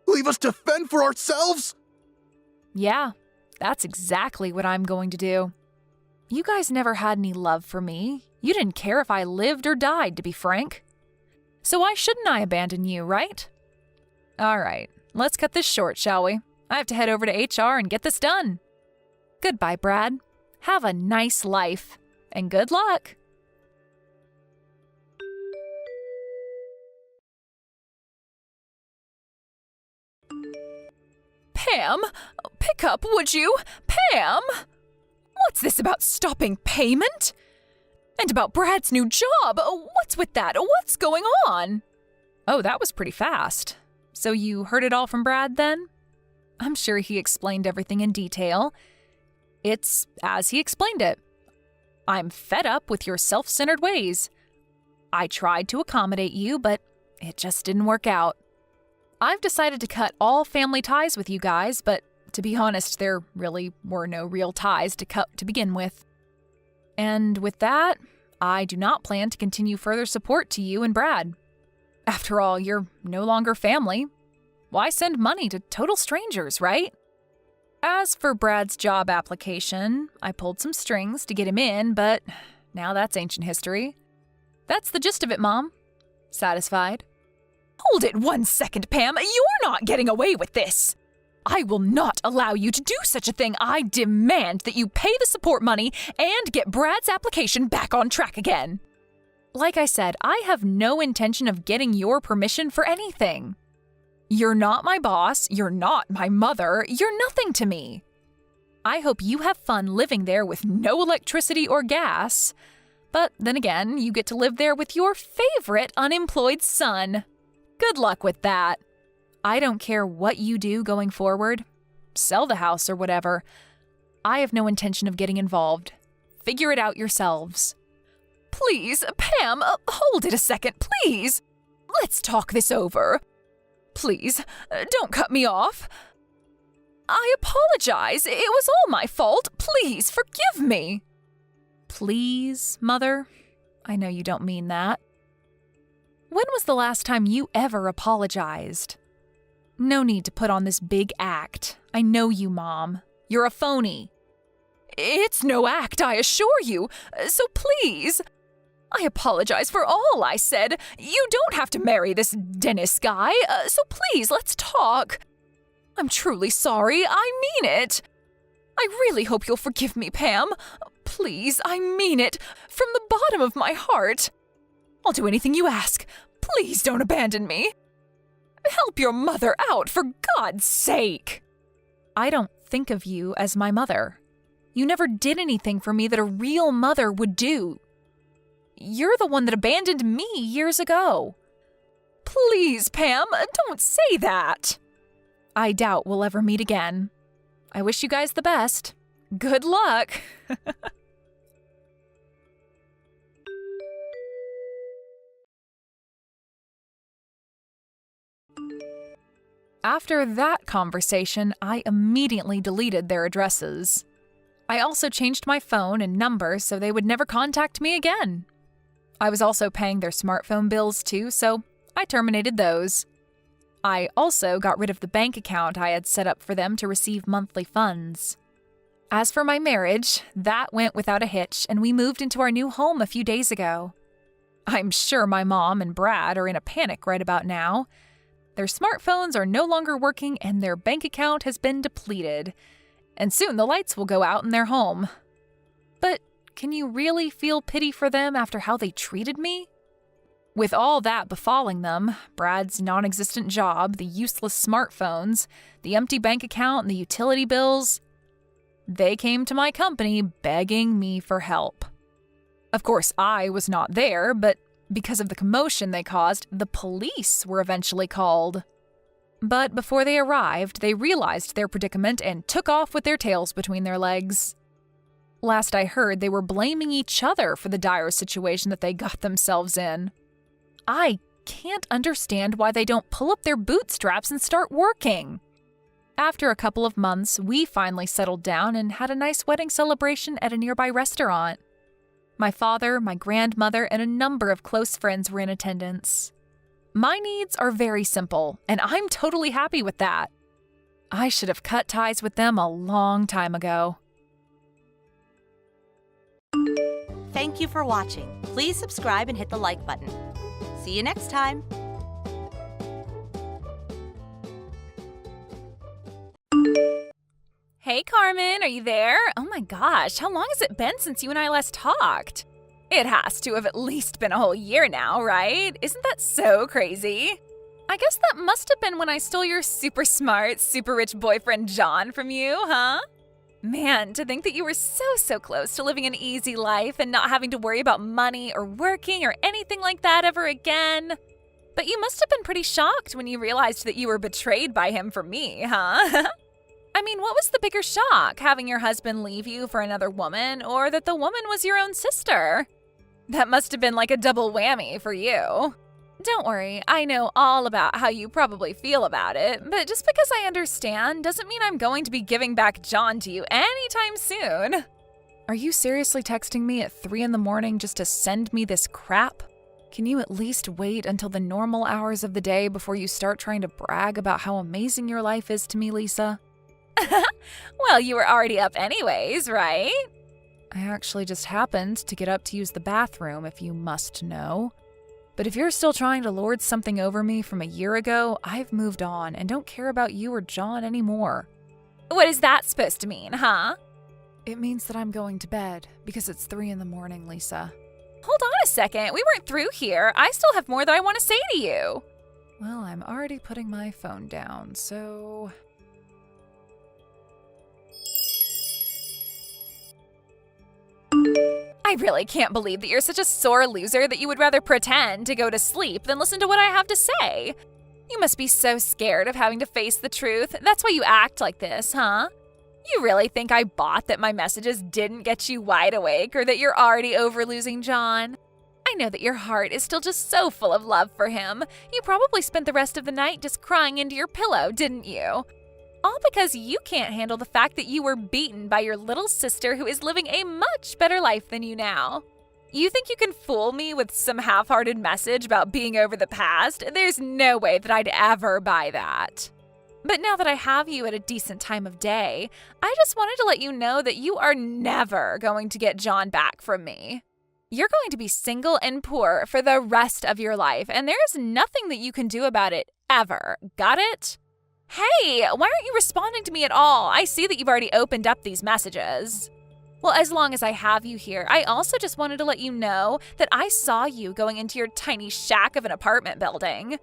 Leave us to fend for ourselves? Yeah, that's exactly what I'm going to do. You guys never had any love for me. You didn't care if I lived or died, to be frank. So why shouldn't I abandon you, right? All right, let's cut this short, shall we? I have to head over to HR and get this done. Goodbye, Brad. Have a nice life, and good luck. Pam, pick up, would you? Pam! What's this about stopping payment? And about Brad's new job? What's with that? What's going on? Oh, that was pretty fast. So you heard it all from Brad then? I'm sure he explained everything in detail. It's as he explained it. I'm fed up with your self-centered ways. I tried to accommodate you, but it just didn't work out. I've decided to cut all family ties with you guys, but to be honest, there really were no real ties to cut to begin with. And with that, I do not plan to continue further support to you and Brad. After all, you're no longer family. Why send money to total strangers, right? As for Brad's job application, I pulled some strings to get him in, but now that's ancient history. That's the gist of it, Mom. Satisfied? Hold it 1 second, Pam. You're not getting away with this. I will not allow you to do such a thing. I demand that you pay the support money and get Brad's application back on track again. Like I said, I have no intention of getting your permission for anything. You're not my boss, you're not my mother, you're nothing to me. I hope you have fun living there with no electricity or gas. But then again, you get to live there with your favorite unemployed son. Good luck with that. I don't care what you do going forward. Sell the house or whatever. I have no intention of getting involved. Figure it out yourselves. Please, Pam, hold it a second, please. Let's talk this over. Please, don't cut me off. I apologize. It was all my fault. Please, forgive me. Please, Mother? I know you don't mean that. When was the last time you ever apologized? No need to put on this big act. I know you, Mom. You're a phony. It's no act, I assure you. So please, I apologize for all I said. You don't have to marry this Dennis guy, so please, let's talk. I'm truly sorry. I mean it. I really hope you'll forgive me, Pam. Please, I mean it. From the bottom of my heart. I'll do anything you ask. Please don't abandon me. Help your mother out, for God's sake. I don't think of you as my mother. You never did anything for me that a real mother would do. You're the one that abandoned me years ago. Please, Pam, don't say that. I doubt we'll ever meet again. I wish you guys the best. Good luck. After that conversation, I immediately deleted their addresses. I also changed my phone and number so they would never contact me again. I was also paying their smartphone bills too, so I terminated those. I also got rid of the bank account I had set up for them to receive monthly funds. As for my marriage, that went without a hitch, and we moved into our new home a few days ago. I'm sure my mom and Brad are in a panic right about now. Their smartphones are no longer working and their bank account has been depleted. And soon the lights will go out in their home. But can you really feel pity for them after how they treated me? With all that befalling them, Brad's non-existent job, the useless smartphones, the empty bank account, and the utility bills, they came to my company begging me for help. Of course, I was not there, but because of the commotion they caused, the police were eventually called. But before they arrived, they realized their predicament and took off with their tails between their legs. Last I heard, they were blaming each other for the dire situation that they got themselves in. I can't understand why they don't pull up their bootstraps and start working. After a couple of months, we finally settled down and had a nice wedding celebration at a nearby restaurant. My father, my grandmother, and a number of close friends were in attendance. My needs are very simple, and I'm totally happy with that. I should have cut ties with them a long time ago. Thank you for watching. Please subscribe and hit the like button. See you next time. Hey, Carmen, are you there? Oh my gosh, how long has it been since you and I last talked? It has to have at least been a whole year now, right? Isn't that so crazy? I guess that must have been when I stole your super smart, super rich boyfriend John from you, huh? Man, to think that you were so close to living an easy life and not having to worry about money or working or anything like that ever again. But you must have been pretty shocked when you realized that you were betrayed by him for me, huh? I mean, what was the bigger shock, having your husband leave you for another woman, or that the woman was your own sister? That must have been like a double whammy for you. Don't worry, I know all about how you probably feel about it, but just because I understand doesn't mean I'm going to be giving back John to you anytime soon. Are you seriously texting me at 3 in the morning just to send me this crap? Can you at least wait until the normal hours of the day before you start trying to brag about how amazing your life is to me, Lisa? Well, you were already up anyways, right? I actually just happened to get up to use the bathroom, if you must know. But if you're still trying to lord something over me from a year ago, I've moved on and don't care about you or John anymore. What is that supposed to mean, huh? It means that I'm going to bed because it's 3 in the morning, Lisa. Hold on a second. We weren't through here. I still have more that I want to say to you. Well, I'm already putting my phone down, so... I really can't believe that you're such a sore loser that you would rather pretend to go to sleep than listen to what I have to say. You must be so scared of having to face the truth. That's why you act like this, huh? You really think I bought that my messages didn't get you wide awake or that you're already over losing John? I know that your heart is still just so full of love for him. You probably spent the rest of the night just crying into your pillow, didn't you? All because you can't handle the fact that you were beaten by your little sister who is living a much better life than you now. You think you can fool me with some half-hearted message about being over the past? There's no way that I'd ever buy that. But now that I have you at a decent time of day, I just wanted to let you know that you are never going to get John back from me. You're going to be single and poor for the rest of your life, and there's nothing that you can do about it, ever. Got it? Hey, why aren't you responding to me at all? I see that you've already opened up these messages. Well, as long as I have you here, I also just wanted to let you know that I saw you going into your tiny shack of an apartment building.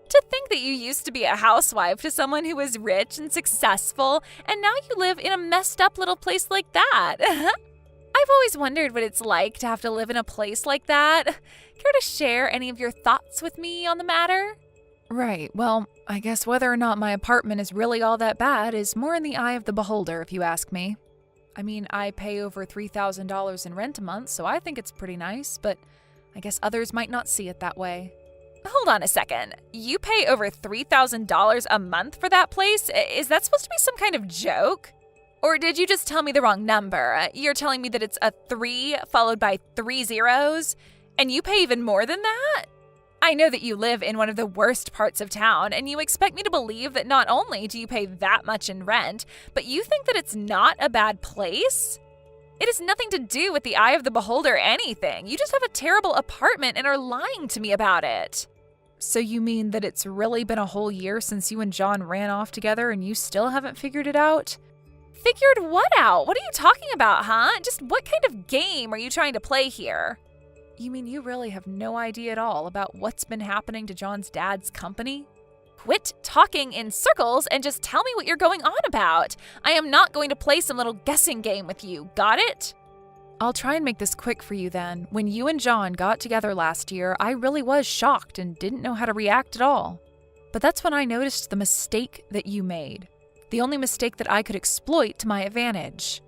To think that you used to be a housewife to someone who was rich and successful, and now you live in a messed up little place like that. I've always wondered what it's like to have to live in a place like that. Care to share any of your thoughts with me on the matter? Right, well, I guess whether or not my apartment is really all that bad is more in the eye of the beholder, if you ask me. I mean, I pay over $3,000 in rent a month, so I think it's pretty nice, but I guess others might not see it that way. Hold on a second. You pay over $3,000 a month for that place? Is that supposed to be some kind of joke? Or did you just tell me the wrong number? You're telling me that it's a 3 followed by 3 zeros, and you pay even more than that? I know that you live in one of the worst parts of town, and you expect me to believe that not only do you pay that much in rent, but you think that it's not a bad place? It has nothing to do with the eye of the beholder or anything. You just have a terrible apartment and are lying to me about it. So you mean that it's really been a whole year since you and John ran off together and you still haven't figured it out? Figured what out? What are you talking about, huh? Just what kind of game are you trying to play here? You mean you really have no idea at all about what's been happening to John's dad's company? Quit talking in circles and just tell me what you're going on about. I am not going to play some little guessing game with you. Got it? I'll try and make this quick for you then. When you and John got together last year, I really was shocked and didn't know how to react at all. But that's when I noticed the mistake that you made. The only mistake that I could exploit to my advantage.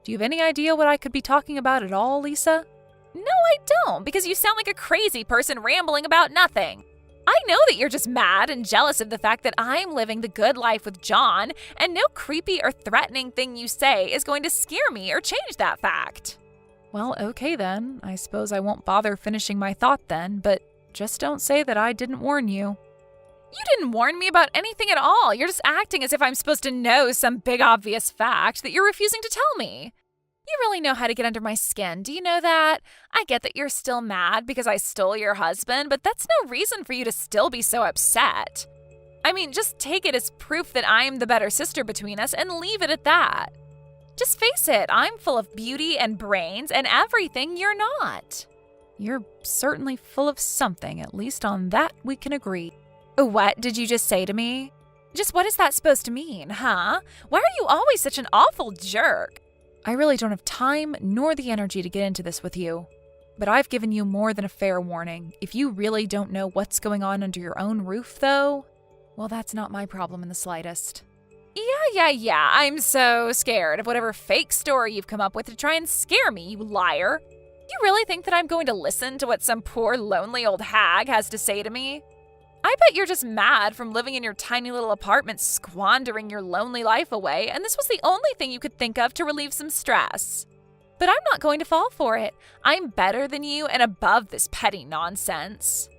Do you have any idea what I could be talking about at all, Lisa? No, I don't, because you sound like a crazy person rambling about nothing. I know that you're just mad and jealous of the fact that I'm living the good life with John, and no creepy or threatening thing you say is going to scare me or change that fact. Well, okay then. I suppose I won't bother finishing my thought then, but just don't say that I didn't warn you. You didn't warn me about anything at all. You're just acting as if I'm supposed to know some big obvious fact that you're refusing to tell me. You really know how to get under my skin, do you know that? I get that you're still mad because I stole your husband, but that's no reason for you to still be so upset. I mean, just take it as proof that I'm the better sister between us and leave it at that. Just face it, I'm full of beauty and brains and everything you're not. You're certainly full of something, at least on that we can agree. What did you just say to me? Just what is that supposed to mean, huh? Why are you always such an awful jerk? I really don't have time nor the energy to get into this with you. But I've given you more than a fair warning. If you really don't know what's going on under your own roof, though, well, that's not my problem in the slightest. Yeah. I'm so scared of whatever fake story you've come up with to try and scare me, you liar. You really think that I'm going to listen to what some poor, lonely old hag has to say to me? I bet you're just mad from living in your tiny little apartment, squandering your lonely life away, and this was the only thing you could think of to relieve some stress. But I'm not going to fall for it. I'm better than you and above this petty nonsense.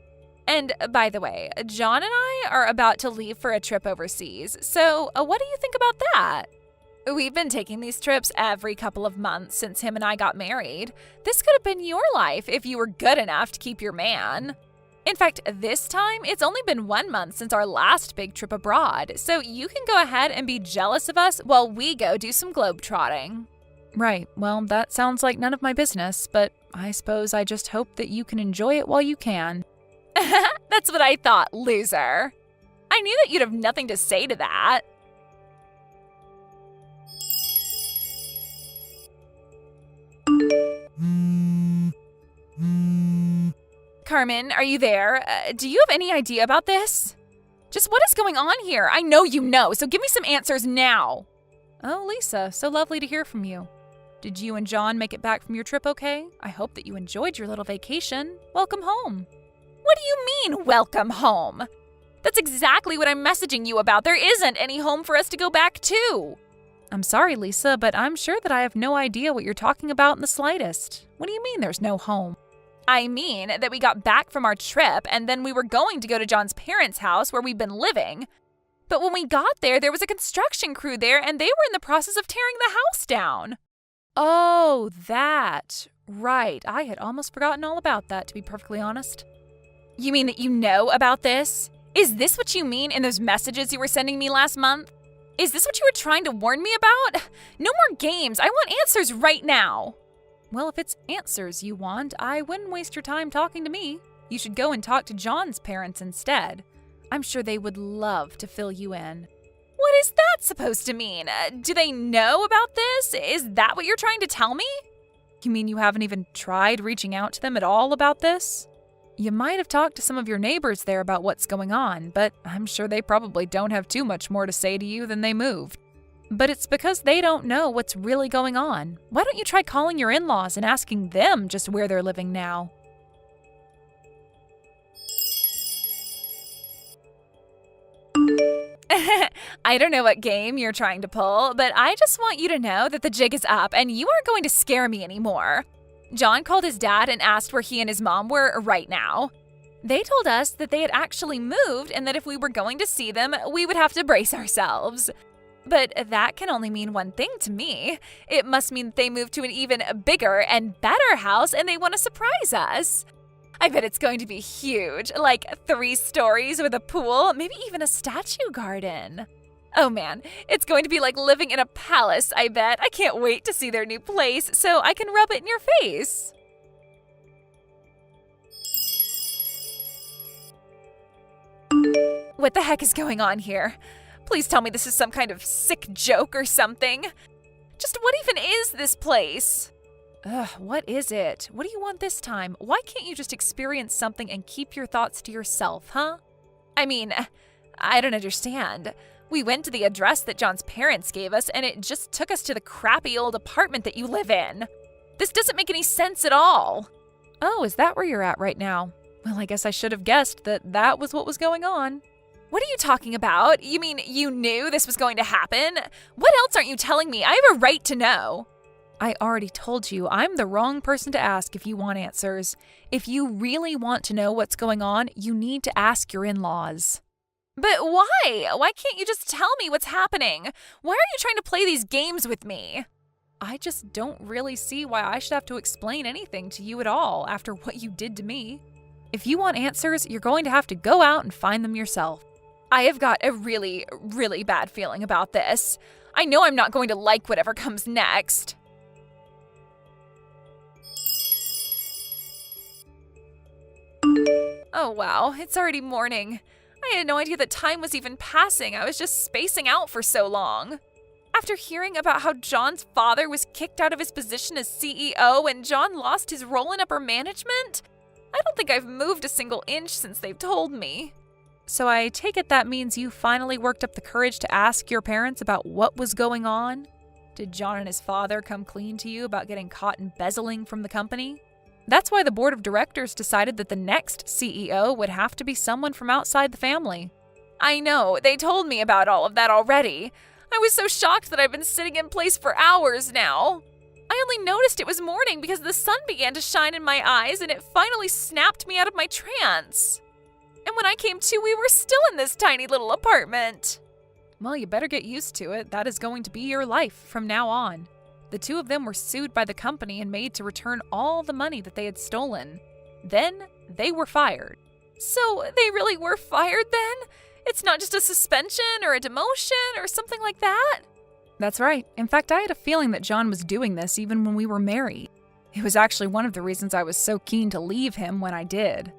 And by the way, John and I are about to leave for a trip overseas, so what do you think about that? We've been taking these trips every couple of months since him and I got married. This could have been your life if you were good enough to keep your man. In fact, this time, it's only been 1 month since our last big trip abroad, so you can go ahead and be jealous of us while we go do some globetrotting. Right, well, that sounds like none of my business, but I suppose I just hope that you can enjoy it while you can. That's what I thought, loser. I knew that you'd have nothing to say to that. Carmen, are you there? Do you have any idea about this? Just what is going on here? I know you know, so give me some answers now. Oh, Lisa, so lovely to hear from you. Did you and John make it back from your trip okay? I hope that you enjoyed your little vacation. Welcome home. What do you mean, welcome home? That's exactly what I'm messaging you about. There isn't any home for us to go back to. I'm sorry, Lisa, but I'm sure that I have no idea what you're talking about in the slightest. What do you mean there's no home? I mean that we got back from our trip and then we were going to go to John's parents' house where we've been living. But when we got there, there was a construction crew there and they were in the process of tearing the house down. Oh, that. Right. I had almost forgotten all about that, to be perfectly honest. You mean that you know about this? Is this what you mean in those messages you were sending me last month? Is this what you were trying to warn me about? No more games. I want answers right now. Well, if it's answers you want, I wouldn't waste your time talking to me. You should go and talk to John's parents instead. I'm sure they would love to fill you in. What is that supposed to mean? Do they know about this? Is that what you're trying to tell me? You mean you haven't even tried reaching out to them at all about this? You might have talked to some of your neighbors there about what's going on, but I'm sure they probably don't have too much more to say to you than they moved. But it's because they don't know what's really going on. Why don't you try calling your in-laws and asking them just where they're living now? I don't know what game you're trying to pull, but I just want you to know that the jig is up and you aren't going to scare me anymore. John called his dad and asked where he and his mom were right now. They told us that they had actually moved and that if we were going to see them, we would have to brace ourselves. But that can only mean one thing to me. It must mean that they moved to an even bigger and better house and they want to surprise us. I bet it's going to be huge, like 3 stories with a pool, maybe even a statue garden. Oh man, it's going to be like living in a palace, I bet. I can't wait to see their new place so I can rub it in your face. What the heck is going on here? Please tell me this is some kind of sick joke or something. Just what even is this place? Ugh, what is it? What do you want this time? Why can't you just experience something and keep your thoughts to yourself, huh? I mean, I don't understand. We went to the address that John's parents gave us, and it just took us to the crappy old apartment that you live in. This doesn't make any sense at all. Oh, is that where you're at right now? Well, I guess I should have guessed that that was what was going on. What are you talking about? You mean you knew this was going to happen? What else aren't you telling me? I have a right to know. I already told you I'm the wrong person to ask if you want answers. If you really want to know what's going on, you need to ask your in-laws. But why? Why can't you just tell me what's happening? Why are you trying to play these games with me? I just don't really see why I should have to explain anything to you at all after what you did to me. If you want answers, you're going to have to go out and find them yourself. I have got a really, really bad feeling about this. I know I'm not going to like whatever comes next. Oh wow, it's already morning. I had no idea that time was even passing. I was just spacing out for so long. After hearing about how John's father was kicked out of his position as CEO and John lost his role in upper management, I don't think I've moved a single inch since they've told me. So I take it that means you finally worked up the courage to ask your parents about what was going on? Did John and his father come clean to you about getting caught embezzling from the company? That's why the board of directors decided that the next CEO would have to be someone from outside the family. I know, they told me about all of that already. I was so shocked that I've been sitting in place for hours now. I only noticed it was morning because the sun began to shine in my eyes and it finally snapped me out of my trance. And when I came to, we were still in this tiny little apartment. Well, you better get used to it. That is going to be your life from now on. The two of them were sued by the company and made to return all the money that they had stolen. Then they were fired. So they really were fired then? It's not just a suspension or a demotion or something like that? That's right. In fact, I had a feeling that John was doing this even when we were married. It was actually one of the reasons I was so keen to leave him when I did.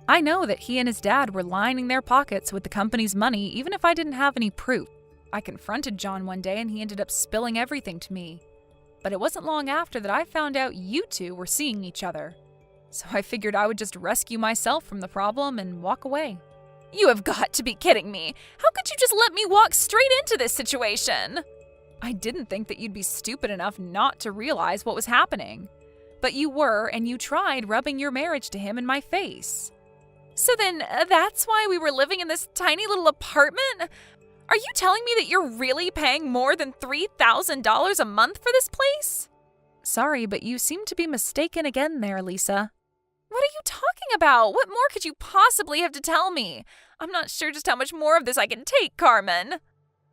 I know that he and his dad were lining their pockets with the company's money even if I didn't have any proof. I confronted John one day and he ended up spilling everything to me. But it wasn't long after that I found out you two were seeing each other. So I figured I would just rescue myself from the problem and walk away. You have got to be kidding me. How could you just let me walk straight into this situation? I didn't think that you'd be stupid enough not to realize what was happening. But you were, and you tried rubbing your marriage to him in my face. So then that's why we were living in this tiny little apartment? Are you telling me that you're really paying more than $3,000 a month for this place? Sorry, but you seem to be mistaken again there, Lisa. What are you talking about? What more could you possibly have to tell me? I'm not sure just how much more of this I can take, Carmen.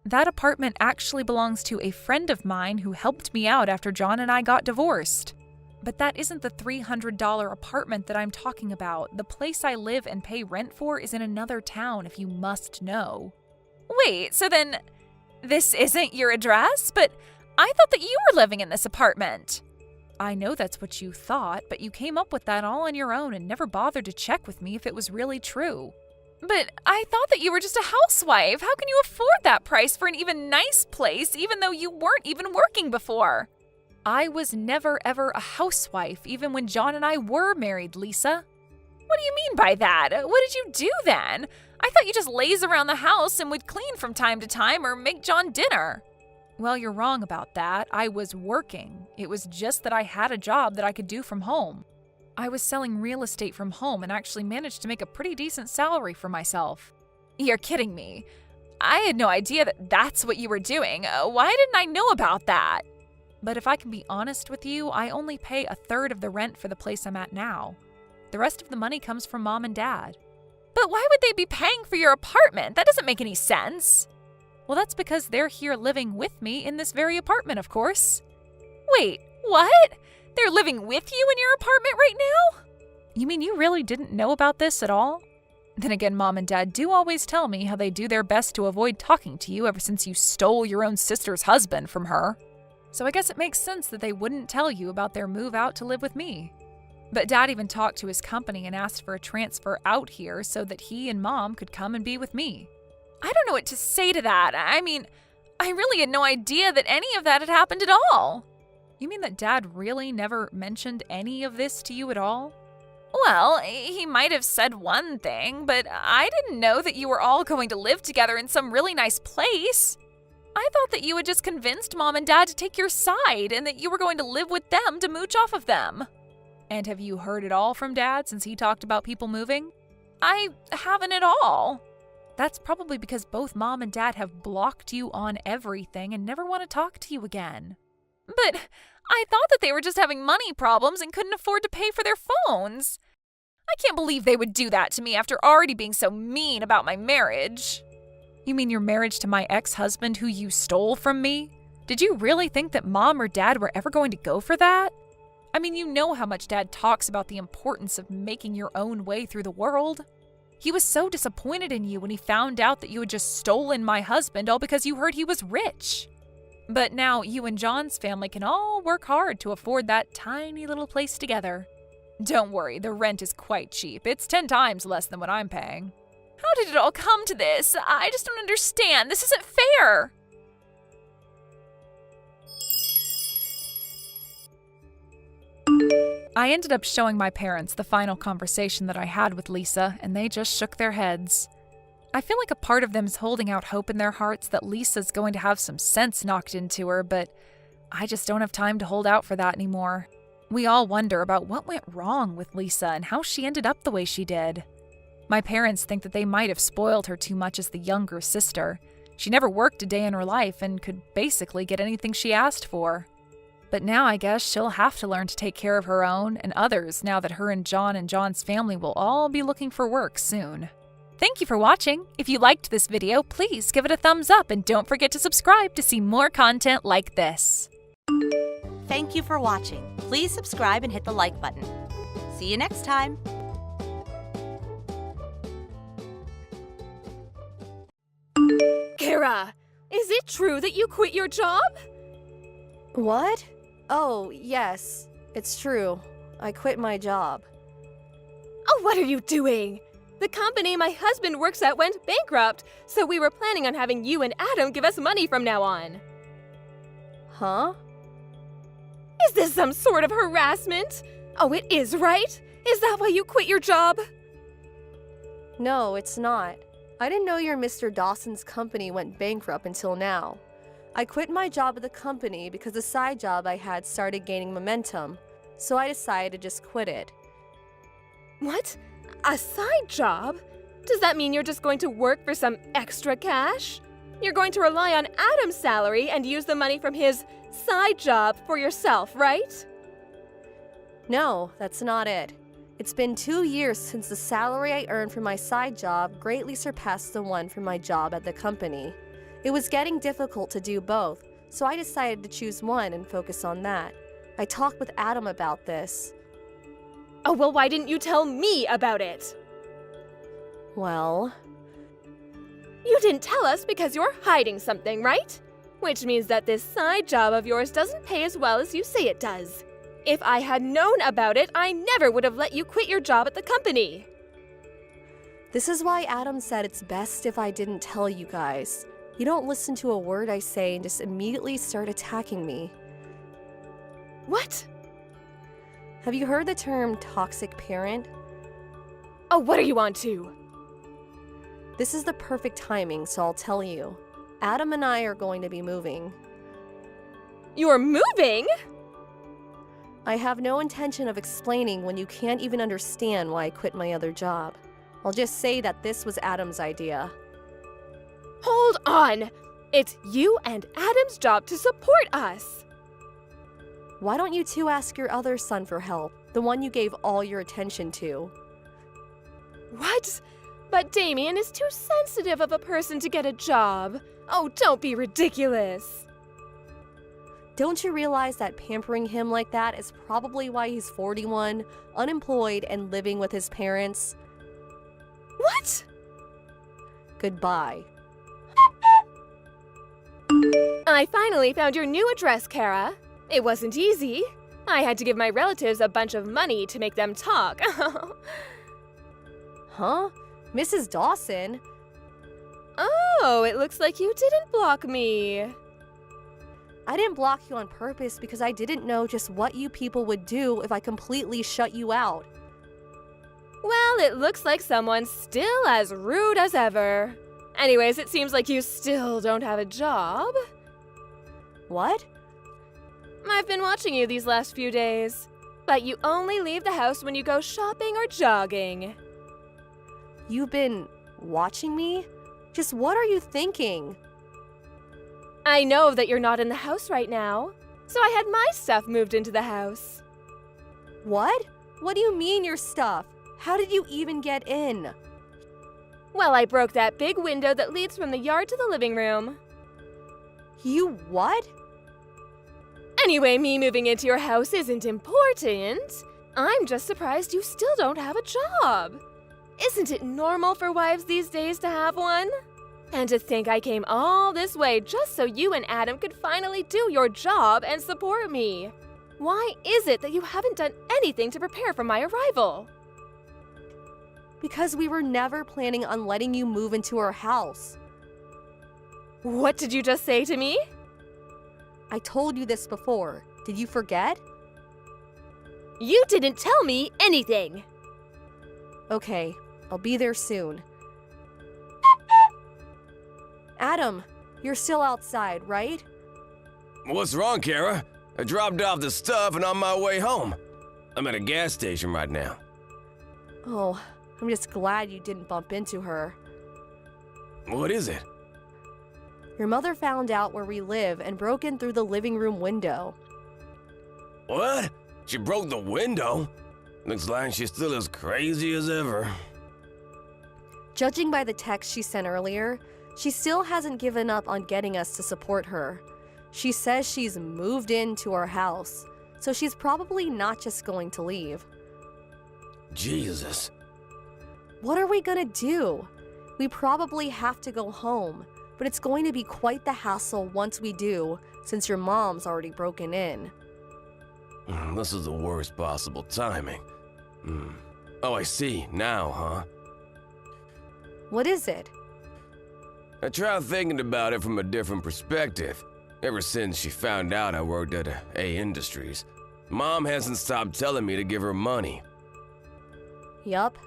That apartment actually belongs to a friend of mine who helped me out after John and I got divorced. But that isn't the $300 apartment that I'm talking about. The place I live and pay rent for is in another town, if you must know. Wait, so then this isn't your address? But I thought that you were living in this apartment. I know that's what you thought, but you came up with that all on your own and never bothered to check with me if it was really true. But I thought that you were just a housewife. How can you afford that price for an even nice place, even though you weren't even working before? I was never ever a housewife, even when John and I were married, Lisa. What do you mean by that? What did you do then? I thought you just laze around the house and would clean from time to time or make John dinner. Well, you're wrong about that. I was working. It was just that I had a job that I could do from home. I was selling real estate from home and actually managed to make a pretty decent salary for myself. You're kidding me. I had no idea that that's what you were doing. Why didn't I know about that? But if I can be honest with you, I only pay a third of the rent for the place I'm at now. The rest of the money comes from Mom and Dad. But why would they be paying for your apartment? That doesn't make any sense. Well, that's because they're here living with me in this very apartment, of course. Wait, what? They're living with you in your apartment right now? You mean you really didn't know about this at all? Then again, Mom and Dad do always tell me how they do their best to avoid talking to you ever since you stole your own sister's husband from her. So I guess it makes sense that they wouldn't tell you about their move out to live with me. But Dad even talked to his company and asked for a transfer out here so that he and Mom could come and be with me. I don't know what to say to that. I mean, I really had no idea that any of that had happened at all. You mean that Dad really never mentioned any of this to you at all? Well, he might have said one thing, but I didn't know that you were all going to live together in some really nice place. I thought that you had just convinced Mom and Dad to take your side and that you were going to live with them to mooch off of them. And have you heard it all from Dad since he talked about people moving? I haven't at all. That's probably because both Mom and Dad have blocked you on everything and never want to talk to you again. But I thought that they were just having money problems and couldn't afford to pay for their phones. I can't believe they would do that to me after already being so mean about my marriage. You mean your marriage to my ex-husband who you stole from me? Did you really think that Mom or Dad were ever going to go for that? I mean, you know how much Dad talks about the importance of making your own way through the world. He was so disappointed in you when he found out that you had just stolen my husband all because you heard he was rich. But now you and John's family can all work hard to afford that tiny little place together. Don't worry, the rent is quite cheap. It's 10 times less than what I'm paying. How did it all come to this? I just don't understand. This isn't fair. I ended up showing my parents the final conversation that I had with Lisa, and they just shook their heads. I feel like a part of them is holding out hope in their hearts that Lisa's going to have some sense knocked into her, but I just don't have time to hold out for that anymore. We all wonder about what went wrong with Lisa and how she ended up the way she did. My parents think that they might have spoiled her too much as the younger sister. She never worked a day in her life and could basically get anything she asked for. But now I guess she'll have to learn to take care of her own and others now that her and John's family will all be looking for work soon. Thank you for watching. If you liked this video, please give it a thumbs up and don't forget to subscribe to see more content like this. Thank you for watching. Please subscribe and hit the like button. See you next time. Kara, is it true that you quit your job? What? Oh, yes, it's true. I quit my job. Oh, what are you doing? The company my husband works at went bankrupt, so we were planning on having you and Adam give us money from now on. Huh? Is this some sort of harassment? Oh, it is, right? Is that why you quit your job? No, it's not. I didn't know your Mr. Dawson's company went bankrupt until now. I quit my job at the company because the side job I had started gaining momentum, so I decided to just quit it. What? A side job? Does that mean you're just going to work for some extra cash? You're going to rely on Adam's salary and use the money from his side job for yourself, right? No, that's not it. It's been 2 years since the salary I earned from my side job greatly surpassed the one from my job at the company. It was getting difficult to do both, so I decided to choose one and focus on that. I talked with Adam about this. Oh, well, why didn't you tell me about it? Well, You didn't tell us because you're hiding something, right? Which means that this side job of yours doesn't pay as well as you say it does. If I had known about it, I never would have let you quit your job at the company. this is why Adam said it's best if I didn't tell you guys. You don't listen to a word I say and just immediately start attacking me. What? Have you heard the term toxic parent? Oh, what are you on to? This is the perfect timing, so I'll tell you. Adam and I are going to be moving. You're moving? I have no intention of explaining when you can't even understand why I quit my other job. I'll just say that this was Adam's idea. Hold on! It's you and Adam's job to support us! Why don't you two ask your other son for help, the one you gave all your attention to? What? But Damien is too sensitive of a person to get a job. Oh, don't be ridiculous. Don't you realize that pampering him like that is probably why he's 41, unemployed, and living with his parents? What? Goodbye. I finally found your new address, Kara. It wasn't easy. I had to give my relatives a bunch of money to make them talk. Huh? Mrs. Dawson? Oh, it looks like you didn't block me. I didn't block you on purpose because I didn't know just what you people would do if I completely shut you out. Well, it looks like someone's still as rude as ever. Anyways, it seems like you still don't have a job. What? I've been watching you these last few days, but you only leave the house when you go shopping or jogging. You've been watching me? Just what are you thinking? I know that you're not in the house right now, so I had my stuff moved into the house. What? What do you mean your stuff? How did you even get in? Well, I broke that big window that leads from the yard to the living room. You what? Anyway, me moving into your house isn't important. I'm just surprised you still don't have a job. Isn't it normal for wives these days to have one? And to think I came all this way just so you and Adam could finally do your job and support me. Why is it that you haven't done anything to prepare for my arrival? Because we were never planning on letting you move into our house. What did you just say to me? I told you this before. Did you forget? You didn't tell me anything. Okay, I'll be there soon. Adam, you're still outside, right? What's wrong, Kara? I dropped off the stuff and on my way home. I'm at a gas station right now. Oh, I'm just glad you didn't bump into her. What is it? Your mother found out where we live and broke in through the living room window. What? She broke the window? Looks like she's still as crazy as ever. Judging by the text she sent earlier, she still hasn't given up on getting us to support her. She says she's moved into our house, so she's probably not just going to leave. Jesus. What are we gonna do? We probably have to go home, but it's going to be quite the hassle once we do, since your mom's already broken in. This is the worst possible timing. Oh, I see. Now, huh? What is it? I tried thinking about it from a different perspective. Ever since she found out I worked at A Industries, Mom hasn't stopped telling me to give her money. Yup.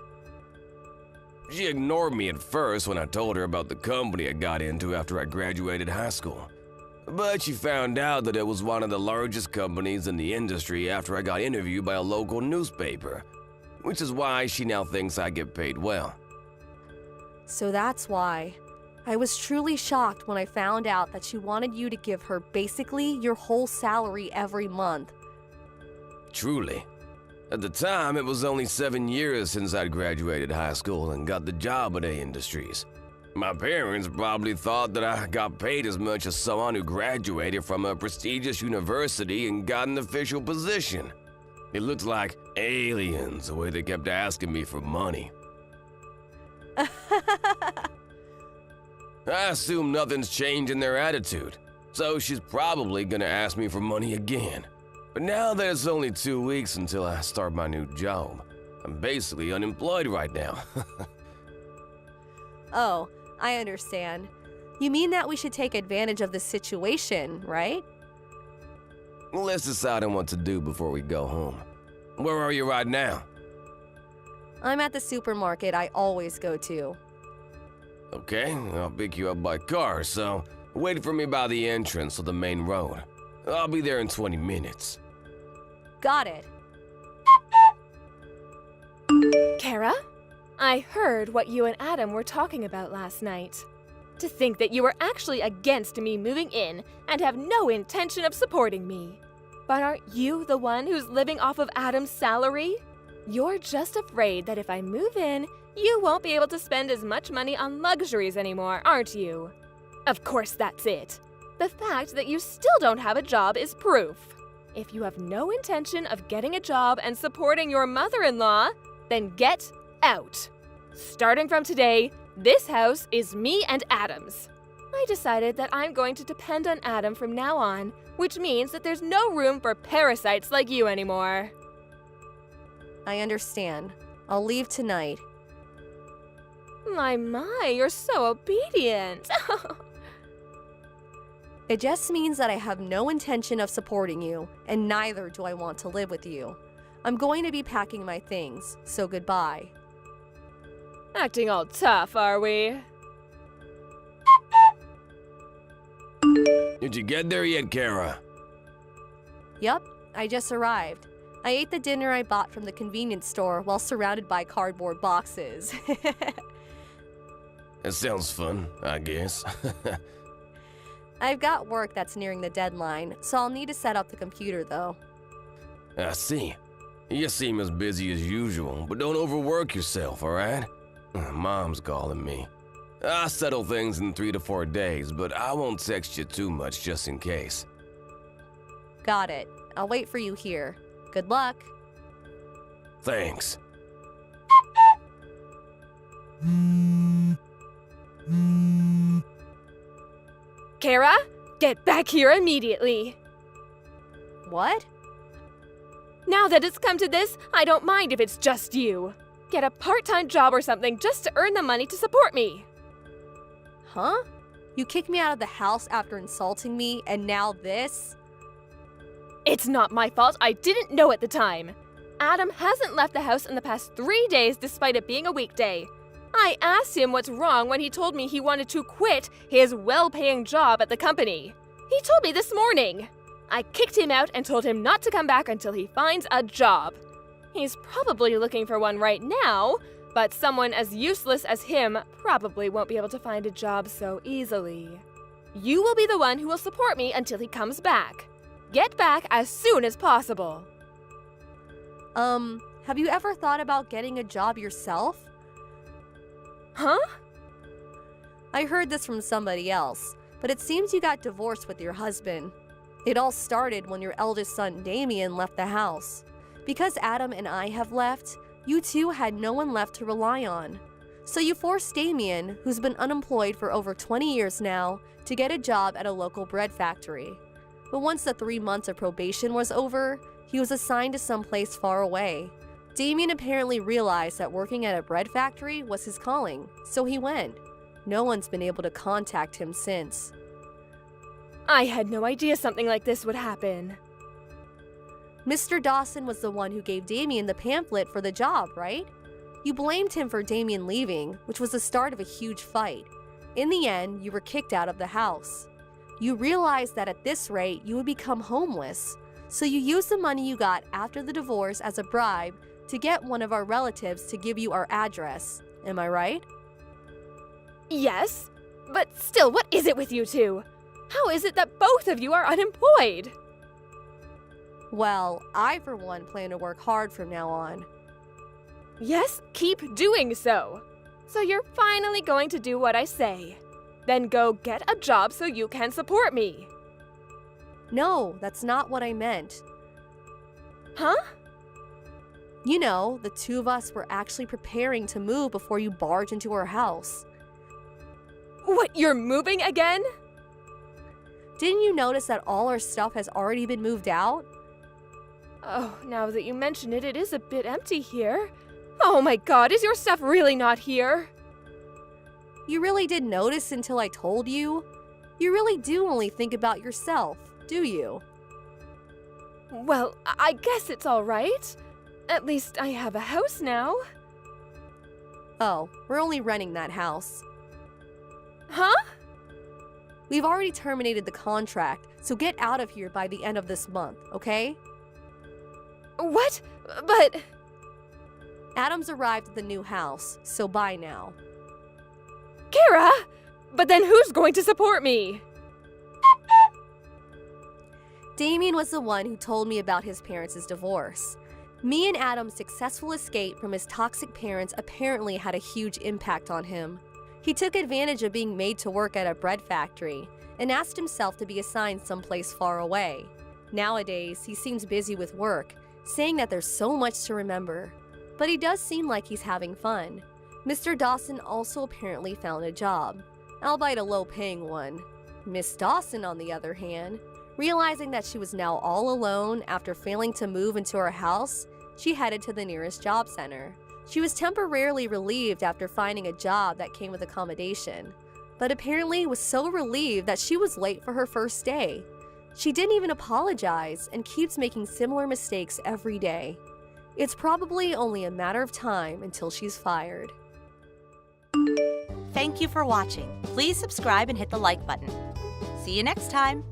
She ignored me at first when I told her about the company I got into after I graduated high school. But she found out that it was one of the largest companies in the industry after I got interviewed by a local newspaper, which is why she now thinks I get paid well. So that's why. I was truly shocked when I found out that she wanted you to give her basically your whole salary every month. Truly. At the time, it was only 7 years since I'd graduated high school and got the job at A Industries. My parents probably thought that I got paid as much as someone who graduated from a prestigious university and got an official position. It looked like aliens the way they kept asking me for money. I assume nothing's changed in their attitude, so she's probably gonna ask me for money again. But now that it's only 2 weeks until I start my new job, I'm basically unemployed right now. Oh, I understand. You mean that we should take advantage of the situation, right? Let's decide on what to do before we go home. Where are you right now? I'm at the supermarket I always go to. Okay, I'll pick you up by car, so wait for me by the entrance of the main road. I'll be there in 20 minutes. Got it. Kara? I heard what you and Adam were talking about last night. To think that you were actually against me moving in and have no intention of supporting me. But aren't you the one who's living off of Adam's salary? You're just afraid that if I move in, you won't be able to spend as much money on luxuries anymore, aren't you? Of course that's it. The fact that you still don't have a job is proof. If you have no intention of getting a job and supporting your mother-in-law, then get out. Starting from today, this house is me and Adam's. I decided that I'm going to depend on Adam from now on, which means that there's no room for parasites like you anymore. I understand. I'll leave tonight. My, you're so obedient. It just means that I have no intention of supporting you, and neither do I want to live with you. I'm going to be packing my things, so goodbye. Acting all tough, are we? Did you get there yet, Kara? Yup, I just arrived. I ate the dinner I bought from the convenience store while surrounded by cardboard boxes. That sounds fun, I guess. I've got work that's nearing the deadline, so I'll need to set up the computer though. I see. You seem as busy as usual, but don't overwork yourself, alright? Mom's calling me. I'll settle things in 3 to 4 days, but I won't text you too much just in case. Got it. I'll wait for you here. Good luck. Thanks. Kara, get back here immediately. What? Now that it's come to this, I don't mind if it's just you. Get a part-time job or something just to earn the money to support me. Huh? You kicked me out of the house after insulting me, and now this? It's not my fault. I didn't know at the time. Adam hasn't left the house in the past 3 days despite it being a weekday. I asked him what's wrong when he told me he wanted to quit his well-paying job at the company. He told me this morning. I kicked him out and told him not to come back until he finds a job. He's probably looking for one right now, but someone as useless as him probably won't be able to find a job so easily. You will be the one who will support me until he comes back. Get back as soon as possible. Have you ever thought about getting a job yourself? Huh? I heard this from somebody else, but it seems you got divorced with your husband. It all started when your eldest son, Damien, left the house. Because Adam and I have left, you two had no one left to rely on. So you forced Damien, who's been unemployed for over 20 years now, to get a job at a local bread factory. But once the 3 months of probation was over, he was assigned to someplace far away. Damien apparently realized that working at a bread factory was his calling, so he went. No one's been able to contact him since. I had no idea something like this would happen. Mr. Dawson was the one who gave Damien the pamphlet for the job, right? You blamed him for Damien leaving, which was the start of a huge fight. In the end, you were kicked out of the house. You realized that at this rate, you would become homeless. So you used the money you got after the divorce as a bribe to get one of our relatives to give you our address. Am I right? Yes, but still, what is it with you two? How is it that both of you are unemployed? Well, I for one plan to work hard from now on. Yes, keep doing so. So you're finally going to do what I say. Then go get a job so you can support me. No, that's not what I meant. Huh? You know, the two of us were actually preparing to move before you barged into our house. What, you're moving again? Didn't you notice that all our stuff has already been moved out? Oh, now that you mention it, it is a bit empty here. Oh my god, is your stuff really not here? You really didn't notice until I told you? You really do only think about yourself, do you? Well, I guess it's all right. At least I have a house now. Oh, we're only renting that house. Huh? We've already terminated the contract, so get out of here by the end of this month, okay? What? But... Adam's arrived at the new house, so bye now. Kara! But then who's going to support me? Damien was the one who told me about his parents' divorce. Me and Adam's successful escape from his toxic parents apparently had a huge impact on him. He took advantage of being made to work at a bread factory and asked himself to be assigned someplace far away. Nowadays, he seems busy with work, saying that there's so much to remember. But he does seem like he's having fun. Mr. Dawson also apparently found a job, albeit a low-paying one. Miss Dawson, on the other hand, realizing that she was now all alone after failing to move into her house, she headed to the nearest job center. She was temporarily relieved after finding a job that came with accommodation, but apparently was so relieved that she was late for her first day. She didn't even apologize and keeps making similar mistakes every day. It's probably only a matter of time until she's fired. Thank you for watching. Please subscribe and hit the like button. See you next time.